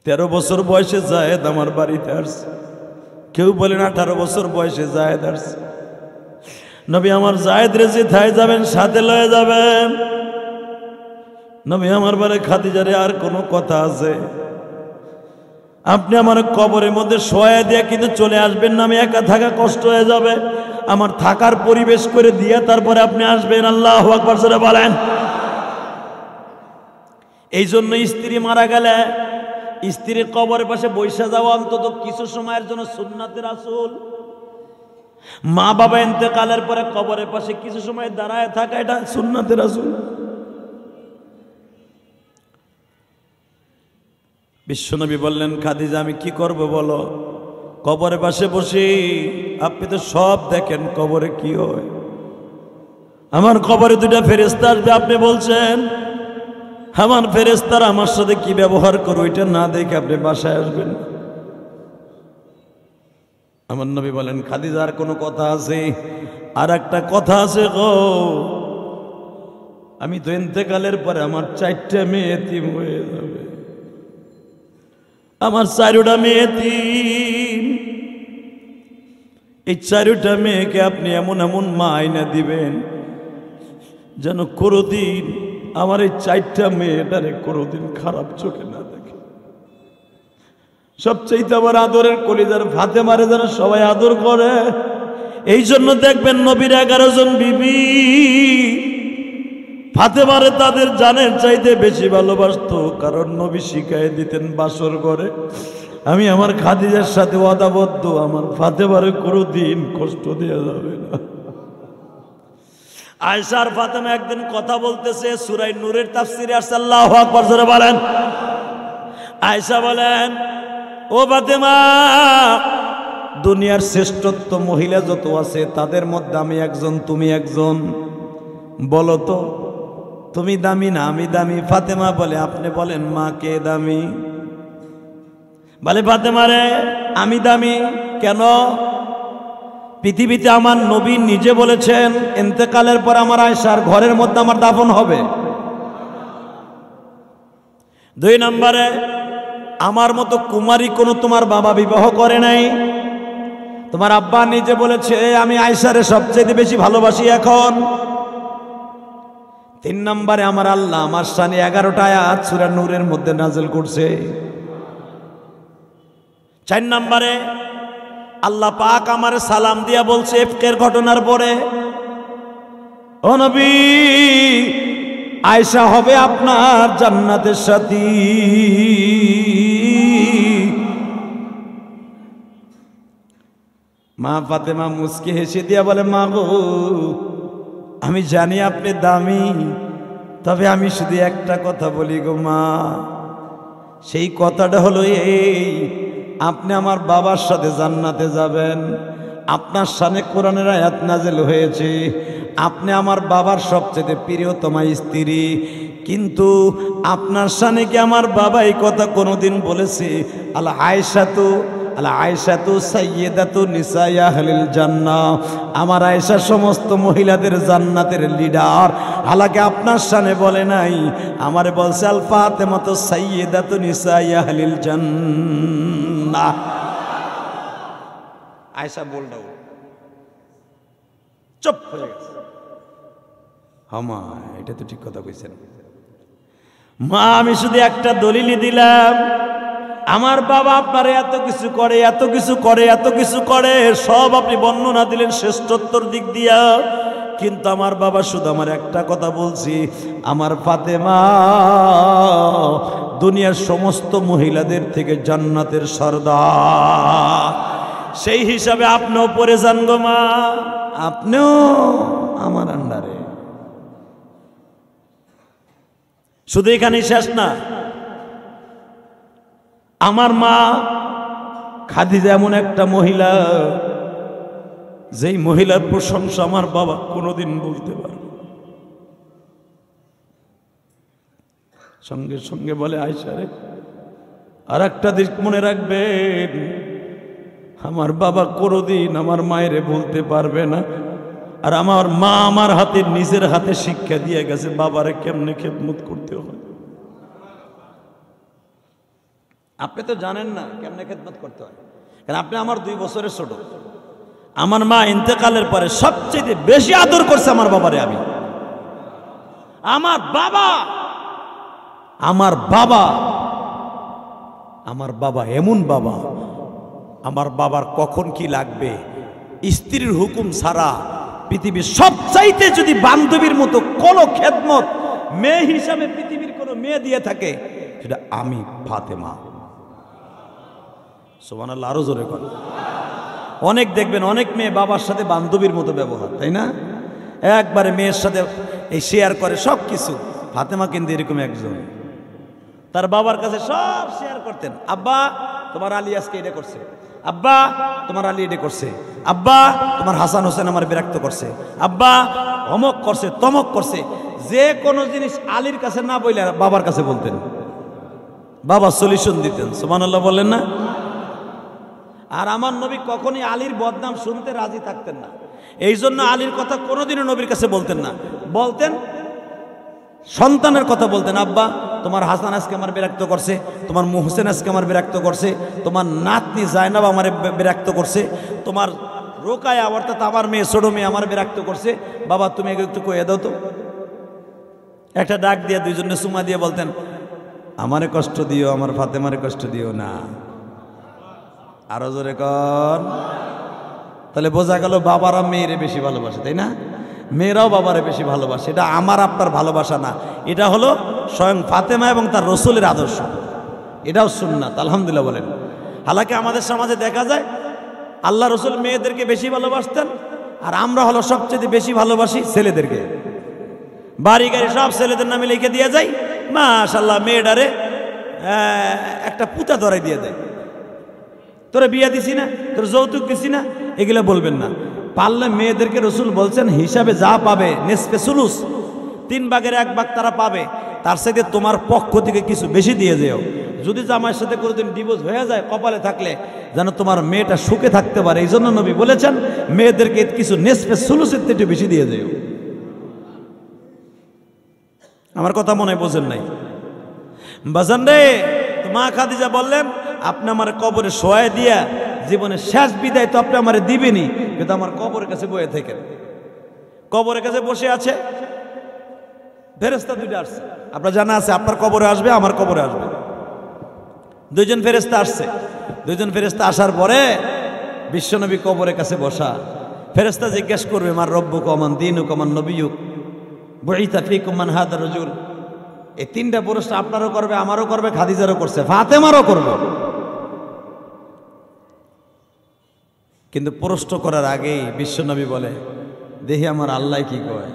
13 বছর বয়সে জায়েদ আমার বাড়িতে আসছে, কেউ বলেন 18 বছর বয়সে জায়েদ আসছে। নবী আমার জায়েদ রে যেথায় যাবেন সাথে লয়ে যাবেন। নবী আমার বারে, খাদিজা রে, আর কোনো কথা আছে? আপনি আমার কবরের মধ্যে শোয়া দিয়ে কিন্তু চলে আসবেন না, আমি একা থাকা কষ্ট হয়ে যাবে, আমার থাকার পরিবেশ করে দিয়ে তারপরে আপনি আসবেন। আল্লাহু আকবার জোরে বলেন। এই জন্য স্ত্রী মারা গেলে স্ত্রীর কবরের পাশে বৈশা যাওয়া অন্তত কিছু সময়ের জন্য সুন্নাতে রাসূল। মা বাবা ইন্তেকালের পরে কবরের পাশে কিছু সময় দাঁড়ায় থাকা, এটা সুন্নাতে রাসূল। বিশ্বনবী বললেন, খাদিজা আমি কি করব বলো? কবরের পাশে বসি, আপনি তো সব দেখেন কবরে কি হয়। আমার কবরে দুটা ফেরেশতা আসবে, আপনি বলছেন আমার ফেরেশতারা আমার সাথে কি ব্যবহার করো এটা না দেখে আপনি বাসায় আসবেন। আমার নবী বলেন, খাদিজার কোনো কথা আছে? আর একটা কথা আছে গো, আমি তো ইন্তেকালের পরে আমার 4টা মেয়ে এতিম হয়ে যাবে, আমার 4টা মেয়ে এতিম। এই 4টা মেয়েকে আপনি এমন এমন মা আইনা দিবেন যেন কোনোদিন আমার এই 4টা মেয়েটারে কোনোদিন খারাপ চোখে না দেখে। সবচেয়ে আমার আদরের কলিজার ফাতেমারে যেন সবাই আদর করে। এই জন্য দেখবেন নবীর 11 জন বিবি ফাতেমারে তাদের জানের চাইতে বেশি ভালোবাসতো, কারণ নবী শিখাই দিতেন বাসর ঘরে আমি আমার খাদিজার সাথে ওয়াদাবদ্ধ, আমার ফাতেমারে কোনোদিন কষ্ট দেওয়া যাবে না। আয়েশা আর ফাতেমা একদিন কথা বলতেছে, সূরা নূরের তাফসিরে আসছে, আল্লাহু আকবার জোরে বলেন। আয়েশা বলেন, ও ফাতেমা, দুনিয়ার শ্রেষ্ঠত্ব মহিলা যত আছে তাদের মধ্যে আমি একজন, তুমি একজন, বলো তো তুমি দামি না আমি দামি? ফাতেমা বলে, আপনি বলেন মা কে দামি? বলে, ফাতেমা রে আমি দামি কেন? পৃথিবীতে আমার নবী নিজে বলেছেন ইন্তেকালের পর আমার আয়েশার ঘরের মধ্যে আমার দাফন হবে। 2 নম্বরে, আমার মতো কুমারী কোনো তোমার বাবা বিবাহ করে নাই। তোমার আব্বা নিজে বলেছে আমি আয়েশারে সবচেয়ে বেশি ভালোবাসি এখন। 3 নম্বরে, আমার আল্লাহ আমার শানে 11টা আয়াত সূরা নূরের মধ্যে নাযিল করছে। 4 নম্বরে, আল্লাহ পাক আমারে সালাম দিয়া বলছে ইফকের ঘটনার পরে, ও নবী আয়েশা হবে আপনার জান্নাতের সাথী। মা ফাতেমা মুস্কি হেসে দিয়া বলে, মা গো আমি জানি আপনি দামি, তবে আমি শুধু একটা কথা বলি গো মা, সেই কথাটা হলো এই, আপনি আমার বাবার সাথে জান্নাতে যাবেন। আপনার সামনে কোরআনের আয়াত নাযিল হয়েছে, আপনি আমার বাবার সবচেয়ে প্রিয়তমা স্ত্রী, কিন্তু আপনার সামনে কি আমার বাবা এই কথা কোনোদিন বলেছে আল আয়েশাতু সাইয়্যিদাতু নিসাই আহলিল জান্নাহ, আমার আয়েশা সমস্ত মহিলাদের জান্নাতের লিডার? হালাকি আপনার সামনে বলে নাই, আমারে বলছে আল ফাতেমাতু সাইয়্যিদাতু নিসাই আহলিল জান্নাহ। আয়েশা বললো চুপ হয়ে গেছে। হামা এটা তো ঠিক কথা কইছেন মা, আমি শুধু একটা দলিলই দিলাম, আমার বাবা আপনারে এত কিছু করে এত কিছু করে এত কিছু করে, সব আপনি বর্ণনা দিলেন শ্রেষ্ঠত্বর দিক দিয়া, কিন্তু আমার বাবা শুধু আমার একটা কথা বলছি, আমার ফাতেমা দুনিয়ার সমস্ত মহিলাদের থেকে জান্নাতের সর্দার। সেই হিসাবে আপনিও পড়ে যান গো মা, আপনিও আমার আন্ডারে। শুধু এখানেই শেষ না, আমার মা খাদিজা এমন একটা মহিলা, যেই মহিলার প্রশংসা আমার বাবা কোনোদিন বলতে পারবে। সঙ্গে সঙ্গে বলে, আয়েশা রে আর একটা দিক মনে রাখবেন, আমার বাবা কোনোদিন আমার মায়েরে বলতে পারবে না, আর আমার মা আমার হাতে নিজের হাতে শিক্ষা দিয়ে গেছে বাবারে কেমনে খেদমত করতে হয়। আপনি তো জানেন না কেমনে খেদমত করতে হয়, কারণ আপনি আমার 2 বছরের ছোট। আমার মা ইন্তেকালের পরে সবচেয়ে বেশি আদর করছে আমার বাবারে। আমি আমার বাবা এমন বাবা, আমার বাবার কখন কি লাগবে স্ত্রীর হুকুম ছাড়া পৃথিবীর সবচাইতে যদি বান্ধবীর মতো কোনো খেদমত মেয়ে হিসাবে পৃথিবীর কোনো মেয়ে দিয়ে থাকে, সেটা আমি ফাতেমা। সুবহানাল্লাহ, আরো জোরে কর। অনেক দেখবেন অনেক মেয়ে বাবার সাথে বান্ধবীর মতো ব্যবহার, তাই না? একবারে মেয়ের সাথে এই শেয়ার করে সব কিছু। ফাতেমা কিন্তু এরকম একজন, তার বাবার কাছে সব শেয়ার করতেন। আব্বা তোমার আলী আজকে এটা করছে, আব্বা তোমার আলী এটা করছে, আব্বা তোমার হাসান হোসেন আমার বিরক্ত করছে, আব্বা অমক করছে তমক করছে। যে কোনো জিনিস আলীর কাছে না বললে বাবার কাছে বলতেন, বাবা সলিউশন দিতেন। সুবহানাল্লাহ বললেন না? আর আমার নবী কখনই আলীর বদনাম শুনতে রাজি থাকতেন না। এই জন্য আলীর কথা কোনোদিনও নবীর কাছে বলতেন না। বলতেন সন্তানের কথা বলতেন, আব্বা তোমার হাসান আজকে আমার বিরক্ত করছে, তোমার মুহসেন আজকে আমার বিরক্ত করছে, তোমার নাতনি জায়নাব আমার বিরক্ত করছে, তোমার রোকায়া অর্থাৎ আমার মেয়ে ছোট মেয়ে আমার বিরক্ত করছে, বাবা তুমি একটু কয়ে দাও তো। একটা ডাক দিয়ে দুইজনে চুমা দিয়ে বলতেন, আমারে কষ্ট দিও, আমার ফাতেমারে কষ্ট দিও না। আরো জোরে কর। তাহলে বোঝা গেল বাবারা মেয়েরে বেশি ভালোবাসে, তাই না? মেয়েরাও বাবারে বেশি ভালোবাসে। এটা আমার আপনার ভালোবাসা না, এটা হলো স্বয়ং ফাতেমা এবং তার রসুলের আদর্শ। এটাও সুন্নাত, আলহামদুলিল্লাহ বলেন। হালাকি আমাদের সমাজে দেখা যায় আল্লাহ রসুল মেয়েদেরকে বেশি ভালোবাসতেন, আর আমরা হলো সবচেয়ে বেশি ভালোবাসি ছেলেদেরকে। বাড়ি গাড়ি সব ছেলেদের নামে লিখে দিয়ে যাই, মাশাআল্লাহ মেয়েটারে একটা পুতা ধরাই দিয়ে দেয়। তোরা বিয়া দিছি না, তোর যৌতুক দিছি না, এগুলো বলবেন না। পারলে মেয়েদেরকে রসুল বলছেন হিসাবে যা পাবে নেসফে সুলুস, 3 ভাগের 1 ভাগ তারা পাবে, তার সাথে তোমার পক্ষ থেকে কিছু বেশি দিয়ে যেও। যদি জামাইয়ের সাথে কোনোদিন ডিভোর্স হয়ে যায় কপালে থাকলে যেন তোমার মেয়েটা সুখে থাকতে পারে, এই জন্য নবী বলেছেন মেয়েদেরকে কিছু নেসফে সুলুসের থেকে বেশি দিয়ে যেও। আমার কথা মনে হয় বোঝেন নাই বাজান রে। মা খাদিজা বললেন, আপনি আমার কবরে শোয়ায় দিয়া জীবনের শেষ বিদায় তো আপনি আমারে দিবেনি, কিন্তু আমার কবরের কাছে বসে থাকেন। কবরের কাছে বসে আছে, ফেরেশতা দুইটা আসছে, আপনার জানা আছে আপনার কবরে আসবে, আমার কবরে আসবে। দুইজন ফেরেশতা আসছে। দুইজন ফেরেশতা আসার পরে বিশ্বনবী কবরের কাছে বসা। ফেরেশতা জিজ্ঞেস করবে, মার রব্বুক ওমান দীনুক ওমান নবিয়ুক বুইতা ফীকুম মান হাদা রাজুল। এই 3টা প্রশ্ন আপনারও করবে, আমারও করবে, খাদিজারও করছে, ফাতেমারও করবে। কিন্তু প্রশ্ন করার আগেই বিশ্বনবী বলে, দেখি আমার আল্লাহ কি কয়।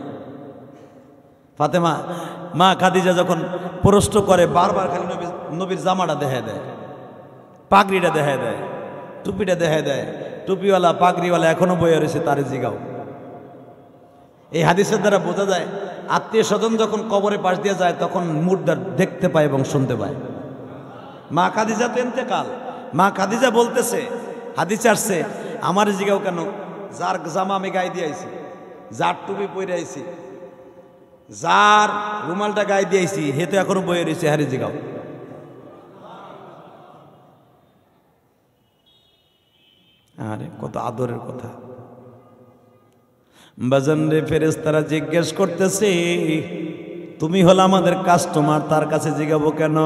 ফাতেমা মা খাদিজা যখন প্রশ্ন করে বারবার খালি নবীর জামাটা দেখা দেয়, পাগড়িটা দেখা দেয়, টুপিটা দেখা দেয়। টুপিওয়ালা পাগড়িওয়ালা এখনো বয়ে রয়েছে, তারে জিগাও। এই হাদিসের দ্বারা বোঝা যায় আত্মীয় স্বজন যখন কবরে পাশ দিয়ে যায় তখন মুর্দার দেখতে পায় এবং শুনতে পায়। মা খাদিজা তো ইন্তেকাল। মা খাদিজা বলতেছে, হাদিসে আসছে, আমার জিগাও কেন, যার জামা আমি গায়ে দিয়ে আইছি, যার টুপি পরে আইছি, যার রুমালটা গায়ে দিয়ে আইছি, হে তো এখনো বয়ে রয়েছে, হারে জিগাও। আরে কত আদরের কথা। বাজান রে, ফেরেশতারা জিজ্ঞেস করতেছে, তুমি হলো আমাদের কাস্টমার, তার কাছে জিগাবো কেন?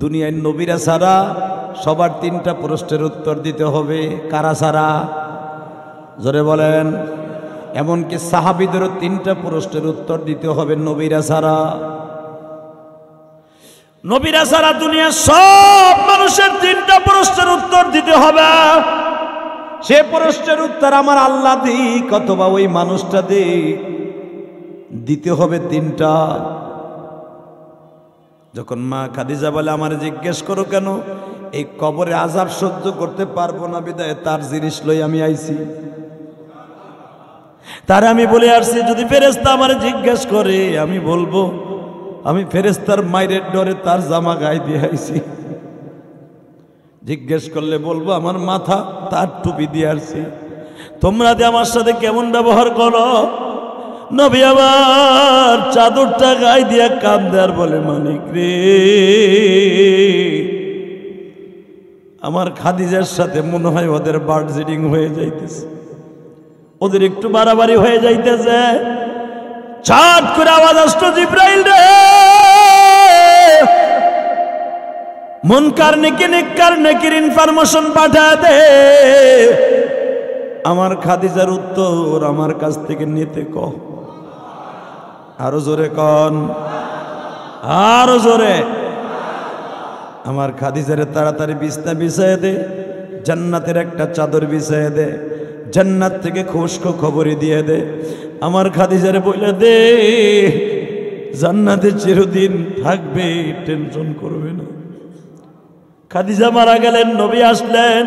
দুনিয়ায় নবীরা ছাড়া সবার 3টা প্রশ্নের উত্তর দিতে হবে। কারা ছাড়া? জোরে বলেন। এমনকি সাহাবীদেরও 3টা প্রশ্নের উত্তর দিতে হবে নবীরা ছাড়া। নবীরা ছাড়া দুনিয়ার সব মানুষের 3টা প্রশ্নের উত্তর দিতে হবে। সে প্রশ্নের উত্তর আমার আল্লাহ দিক অথবা ওই মানুষটা দিক, দিতে হবে 3টা। যখন মা খাদিজা বলে, আমার জিজ্ঞেস করো কেন? এই কবরে আযাব সহ্য করতে পারবো না বিদায় তার জিনিস লই আমি আইছি, তার আমি বলে আসছি যদি ফেরেশতা আমার জিজ্ঞেস করে আমি বলবো আমি ফেরেশতার মাইরের ডরে তার জামা গায়ে দিয়ে আইছি। জিজ্ঞেস করলে বলবো আমার মাথা তার টুপি দিয়ে আসছি। তোমরা যে আমার সাথে কেমন ব্যবহার করো? নবী আবার চাদরটা গায়ে দিয়ে কাঁদে আর বলে, মালিক রে, আমার খাদিজার সাথে মনে হয় ওদের বার্ডজিডিং হয়ে যাইতেছে, ওদের একটু বাড়াবাড়ি হয়ে যাইতেছে। ছাট করে আওয়াজ আসতো, জিব্রাইল রে, মুনকার নেকির ইনফরমেশন পাঠা দে, আমার খাদিজার উত্তর আমার কাছ থেকে নিতে কও। আরো জোরে কন, আরো জোরে। আমার খাদিজারে তাড়াতাড়ি বিছনা বিছায় দে, জান্নাতের একটা চাদর বিছায় দে, জান্নাত থেকে খুশখো খবরই দিয়ে দে। আমার খাদিজারে বলে দে জান্নাতে চিরদিন থাকবে, টেনশন করবে না। খাদিজা মারা গেলেন, নবী আসলেন।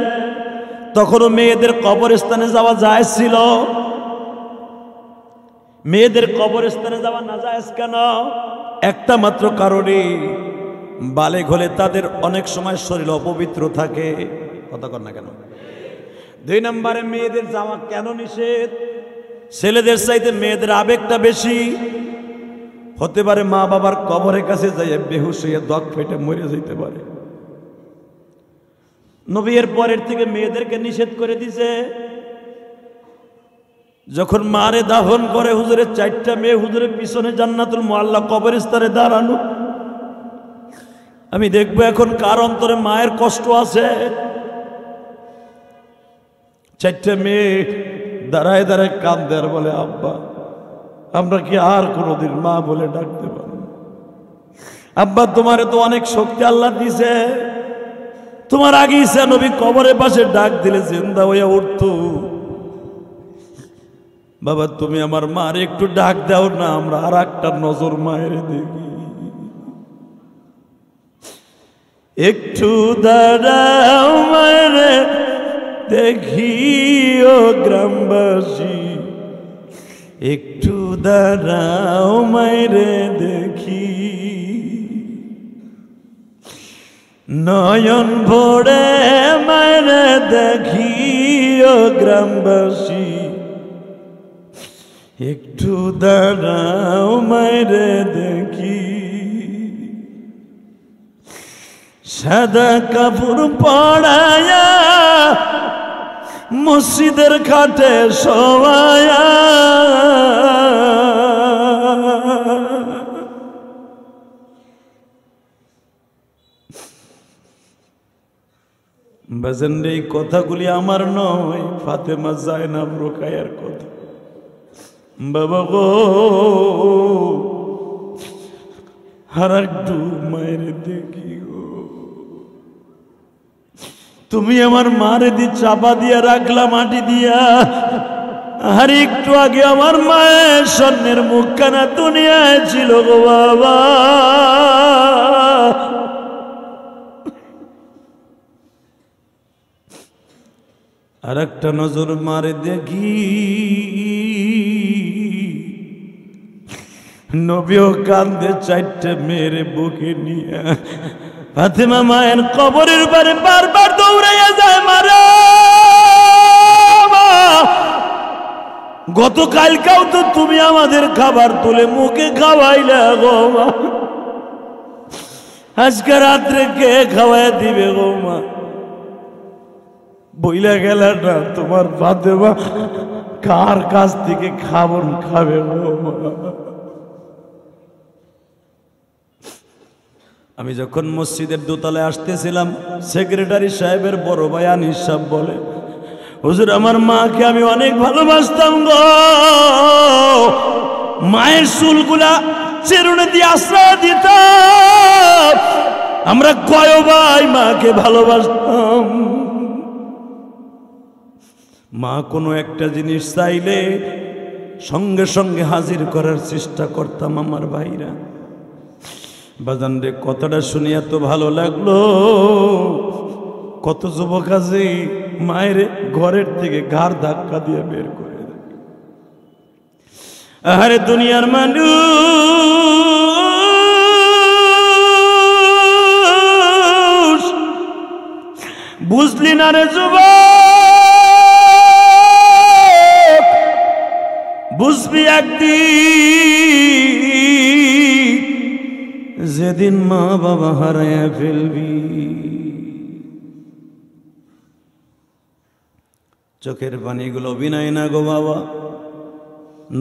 তখনও মেয়েদের কবরস্থানে যাওয়া জায়েজ ছিল। মেয়েদের কবরস্থানে যাওয়া না জায়েজ কেন? একটা মাত্র কারণে, বালেগ হলে তাদের অনেক সময় শরীর অপবিত্র থাকে। কথা কর না কেন? 2 নম্বরে মেয়েদের যাওয়া কেন নিষেধ? ছেলেদের চাইতে মেয়েদের আবেগটা বেশি। হতে পারে মা বাবার কবরের কাছে যাইয়ে বেহুশ হইয়া দগ ফেটে মরে যেতে পারে। নবী এর পরের থেকে মেয়েদেরকে নিষেধ করে দিছে। যখন মারে দাফন করে হুজুরের 4টা মেয়ে হুজুরের পিছনে জান্নাতুল মুআল্লা কবরস্থানে দাঁড়ানো। আমি দেখবো এখন কার অন্তরে মায়ের কষ্ট আছে। 4টা মেয়ে দাঁড়ায় দাঁড়ায় কাঁদে আর বলে, আব্বা আমরা কি আর কোনোদিন মা বলে ডাকতে পারবো? আব্বা তোমারে তো অনেক শক্তি আল্লাহ দিছে, তোমার আগে ঈসা নবী কবরের পাশে ডাক দিলে জিন্দা হইয়া উঠতো। বাবা তুমি আমার মারে একটু ডাক দাও না, আমরা আর একটা নজর মায়ের দেখি। একটু দাঁড়াও মায়েরে দেখিও গ্রামবাসী, একটু দাঁড়াও মায়েরে দেখি। নয়ন ভরে মায়েরে দেখিও গ্রামবাসী, একটু দাঁড়াও মায়েরে দেখি। সাদা কাপড় পড়ায়া মসজিদের খাটে শোয়ায়া, বাজান এই কথাগুলি আমার নয়, ফাতেমা জায়নাব রোকায়ার কথা। বাবা গো আর একটু মায়ের দেখি গো। তুমি আমার মারে দি চাপা দিয়া রাখলা মাটি দিয়া, আর একটু আগে আমার মায়ের স্বর্ণের মুখখানা দুনিয়ায় ছিল গো বাবা। আর একটা নজর মারে দেখি, নবীও কান্দে 4টে মেয়ের বুকে নিয়ে। ফাতেমা মায়ের কবরের পারে বারবার দৌড়াইয়া যায়, মারা গতকালকেও তো তুমি আমাদের খাবার তুলে মুখে খাওয়াইলে গো মা, আজকে রাত্রে কে খাওয়াই দিবে গো মা? বইলা গেল না তোমার ফাতেমা কার কাছ থেকে খাবার খাবে গো মা? আমি যখন মসজিদের দোতলায় আসতেছিলাম, সেক্রেটারি সাহেবের বড় ভাই আনিস সাহেব বলে, হুজুর আমার মাকে আমি অনেক ভালোবাসতাম গো, মায়ের চুলগুলা চিরুনি দিয়ে আশ্রয় দিতাম, আমরা কয় ভাই মাকে ভালোবাসতাম। মা কোনো একটা জিনিস চাইলে সঙ্গে সঙ্গে হাজির করার চেষ্টা করতাম আমার ভাইরা। বাজান রে কথাটা শুনে এত ভালো লাগলো। কত যুবক আছে মায়ের ঘরের থেকে ঘাড় ধাক্কা দিয়ে বের করে দেয়। আরে দুনিয়ার মানুষ বুঝলি না রে যুবক, বুঝবি একদিন যেদিন মা বাবা হারায়া ফেলবি। চোখের পানিগুলো বিনায় না গো বাবা।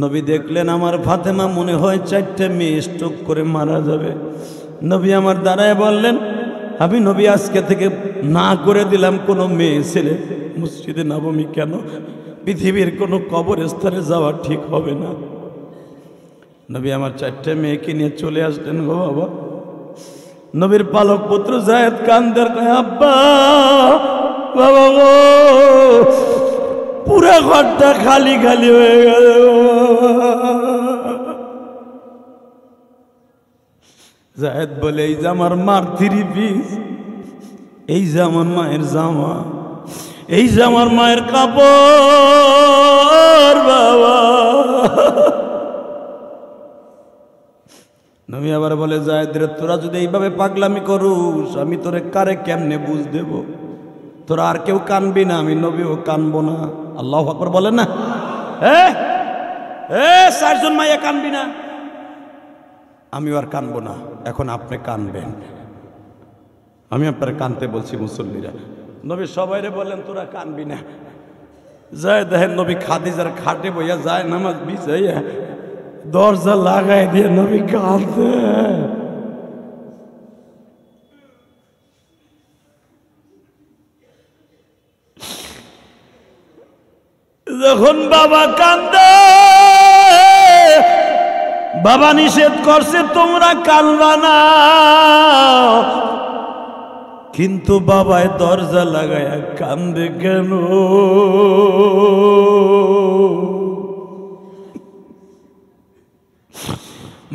নবী দেখলেন আমার ফাতেমা মনে হয় 4টে মেয়ে স্ট্রোক করে মারা যাবে। নবী আমার দাঁড়ায় বললেন, আমি নবী আজকে থেকে না করে দিলাম কোনো মেয়ে ছেলে মসজিদে নবমী কেন, পৃথিবীর কোনো কবরস্থানে যাওয়া ঠিক হবে না। নবী আমার 4টে মেয়েকে নিয়ে চলে আসলেন গো বাবা। নবীর পালক পুত্র যায়েদ কান্দের কয় আব্বা বাবা গো, পুরা ঘরটা খালি খালি হয়ে গেল। যায়েদ বলে এই যে আমার মার 3 পিস, এই যে আমার মায়ের জামা, এই যে আমার মায়ের কাপড় বাবা। নবী আবার বলে যায়েদ রে, তোরা যদি এইভাবে পাগলামি করুস আমি তোরে কারে কেমনে বুঝ দেব? তোরা আর কেউ কানবি না, আমি নবীও কানবো না। আল্লাহু আকবার বলেন না? 4 জন মাইয়া কানবি না, আমিও আর কানবো না, এখন আপনি কানবেন। আমি আপনারা কানতে বলছি মুসল্লিরা। নবী সবাইরে বলেন তোরা কানবি না। যায় দেখেন নবী খাদিজার খাটে বইয়া যায় নামাজ বিছাইয়া দরজা লাগাই দিয়ে নবী কাঁদে। যখন বাবা কান্দে, বাবা নিষেধ করছে তোমরা কানবা না, কিন্তু বাবায় দরজা লাগায়া কান্দে কেন?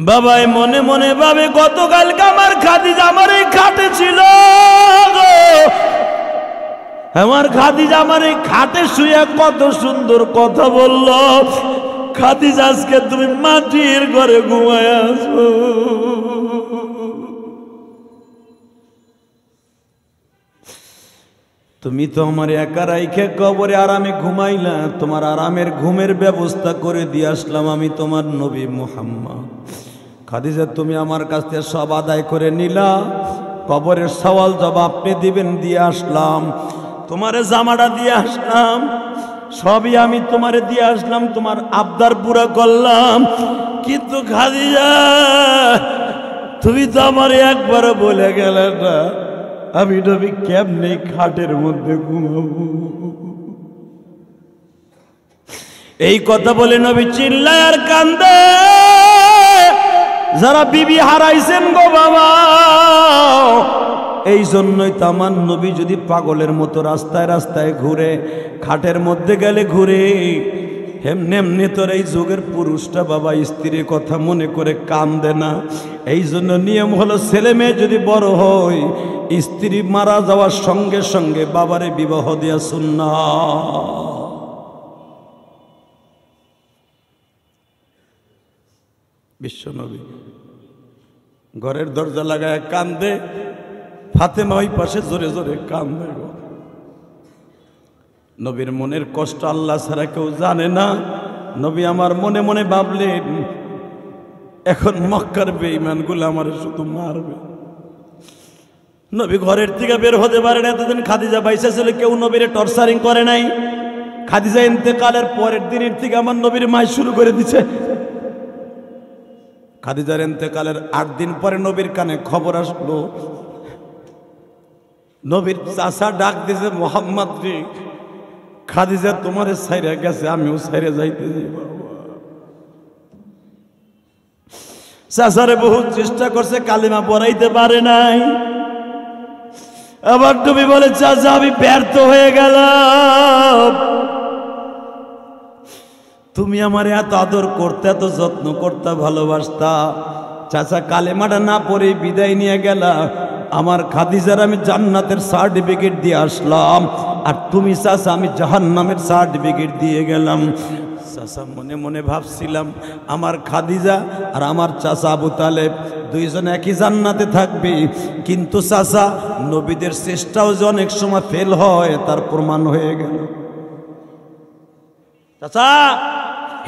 বাবাই মনে মনে ভাবে গতকালকে আমার খাদিজা আমার এই খাটে ছিল, আমার খাদিজা আমার এই খাটে শুয়ে কত সুন্দর কথা বলল। খাদিজা আজকে তুমি মাটির ঘরে ঘুমায় আছো। তুমি তো আমার একা রাইখে কবরে আরামে ঘুমাইলা, তোমার আরামের ঘুমের ব্যবস্থা করে দিয়ে আসলাম আমি তোমার নবী মুহাম্মদ। খাদিজা তুমি আমার কাছ থেকে সব আদায় করে নিলা, কবরের সওয়াল জবাব আপনি দিবেন, দিয়ে আসলাম। তোমারে জামাটা দিয়ে আসলাম, সবই আমি তোমারে দিয়ে আসলাম, তোমার আবদার পুরা করলাম। কিন্তু খাদিজা তুমি তো আমার একবারও বলে গেলে না আমি নবী কেমনে খাটের মধ্যে ঘুমাবো। এই কথা বলে নবী চিল্লায় আর কান্দে। যারা বিবি হারাইছেন গো বাবা, এই জন্যই তো আমার নবী যদি পাগলের মতো রাস্তায় রাস্তায় ঘুরে, খাটের মধ্যে গেলে ঘুরে, এমনি এমনি তোর এই যুগের পুরুষটা বাবা স্ত্রীর কথা মনে করে কান্দে না। এই জন্য নিয়ম হলো ছেলে মেয়ে যদি বড় হয়, স্ত্রী মারা যাওয়ার সঙ্গে সঙ্গে বাবারে বিবাহ দেয়া সুন্নাত। বিশ্বনবী ঘরের দরজা লাগায় কান্দে, ফাতেমা ওই পাশে জোরে জোরে কান্দে। নবীর মনের কষ্ট আল্লাহ ছাড়া কেউ জানে না। নবী আমার মনে মনে ভাবলেন এখন মক্কার বেঈমানগুলো আমার শুধু মারবে। নবী ঘরের থেকে বের হতে পারে না। এতদিন খাদিজা বাইসা ছিল, কেউ নবীরে টর্চারিং করে নাই। খাদিজা ইন্তেকালের পরের দিনের থেকে আমার নবীর মাই শুরু করে দিছে। খাদিজার ইন্তেকালের 8 দিন পরে নবীর কানে খবর আসলো, নবীর চাচা ডাক দিছে, মোহাম্মদ রে খাদিজা তোমারে ছাইরা গেছে, আমিও ছাইরা যাইতেছি। চাচারে বহু চেষ্টা করছে, কালিমা পড়াইতে পারে নাই। আবার নবী বলে চাচা আমি ব্যর্থ হয়ে গেলাম, তুমি আমার এত আদর করতে, এত যত্ন করতে, ভালোবাসতা। চাচা কালেমাটা না পড়ে বিদায় নিয়ে গেলা, আমার খাদিজার আমি জান্নাতের সার্টিফিকেট দিয়ে আসলাম, আর তুমি চাচা আমি জাহান্নামের সার্টিফিকেট দিয়ে গেলাম। চাচা মনে মনে ভাবছিলাম আমার খাদিজা আর আমার চাচা আবু তালেব দুইজন একই জান্নাতে থাকবে, কিন্তু চাচা নবীদের চেষ্টাও যে অনেক সময় ফেল হয় তার প্রমাণ হয়ে গেল। চাচা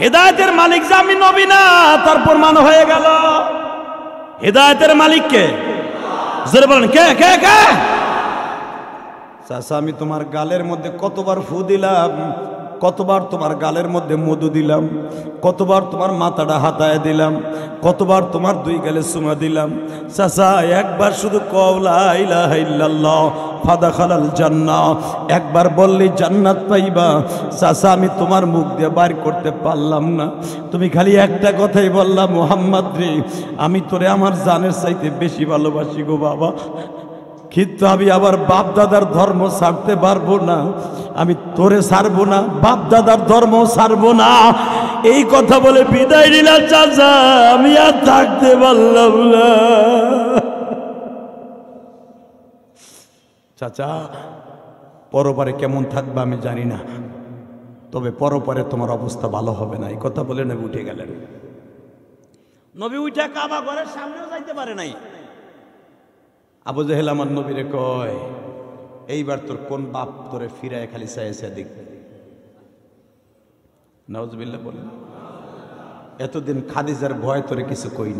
হেদায়েতের মালিক যে আমি নবী না তার প্রমাণ হয়ে গেল। হেদায়েতের মালিক কে? জোরে বলেন কে কে কে? চাচা আমি তোমার গালের মধ্যে কতবার ফু দিলাম, কতবার তোমার গালের মধ্যে মধু দিলাম, কতবার তোমার মাথাটা হাতায় দিলাম, কতবার তোমার দুই গালে চুমা দিলাম। চাচা একবার শুধু কও লা ইলাহা ইল্লাল্লাহ ফাদাখালাল জান্নাহ, একবার বললেই জান্নাত পাইবা। চাচা আমি তোমার মুখ দিয়ে বাইর করতে পারলাম না, তুমি খালি একটা কথাই বললা, মুহাম্মদ রে আমি তোরে আমার জানের চাইতে বেশি ভালোবাসি গো বাবা, কিন্তু আমি আবার বাপ দাদার ধর্ম ছাড়তে পারবো না, আমি তোরে ছাড়বো না, বাপ দাদার ধর্ম ছাড়বো না। এই কথা বলে বিদায় নিলা চাচা, আমি আর থাকতে পারলাম না। চাচা পরপারে কেমন থাকবে আমি জানি না, তবে পরপারে তোমার অবস্থা ভালো হবে না, এই কথা বলে নবী উঠে গেলেন। নবী উঠে কাবা ঘরের সামনেও যাইতে পারে নাই। আবু জেহেল আমার নবীরে কয়, এইবার তোর কোন বাপ তোরে ফিরায় খালি চাইছে দেখবে। নাউজুবিল্লাহ বলেন, এতদিন খাদিজার ভয় তোরে কিছু কই নাই।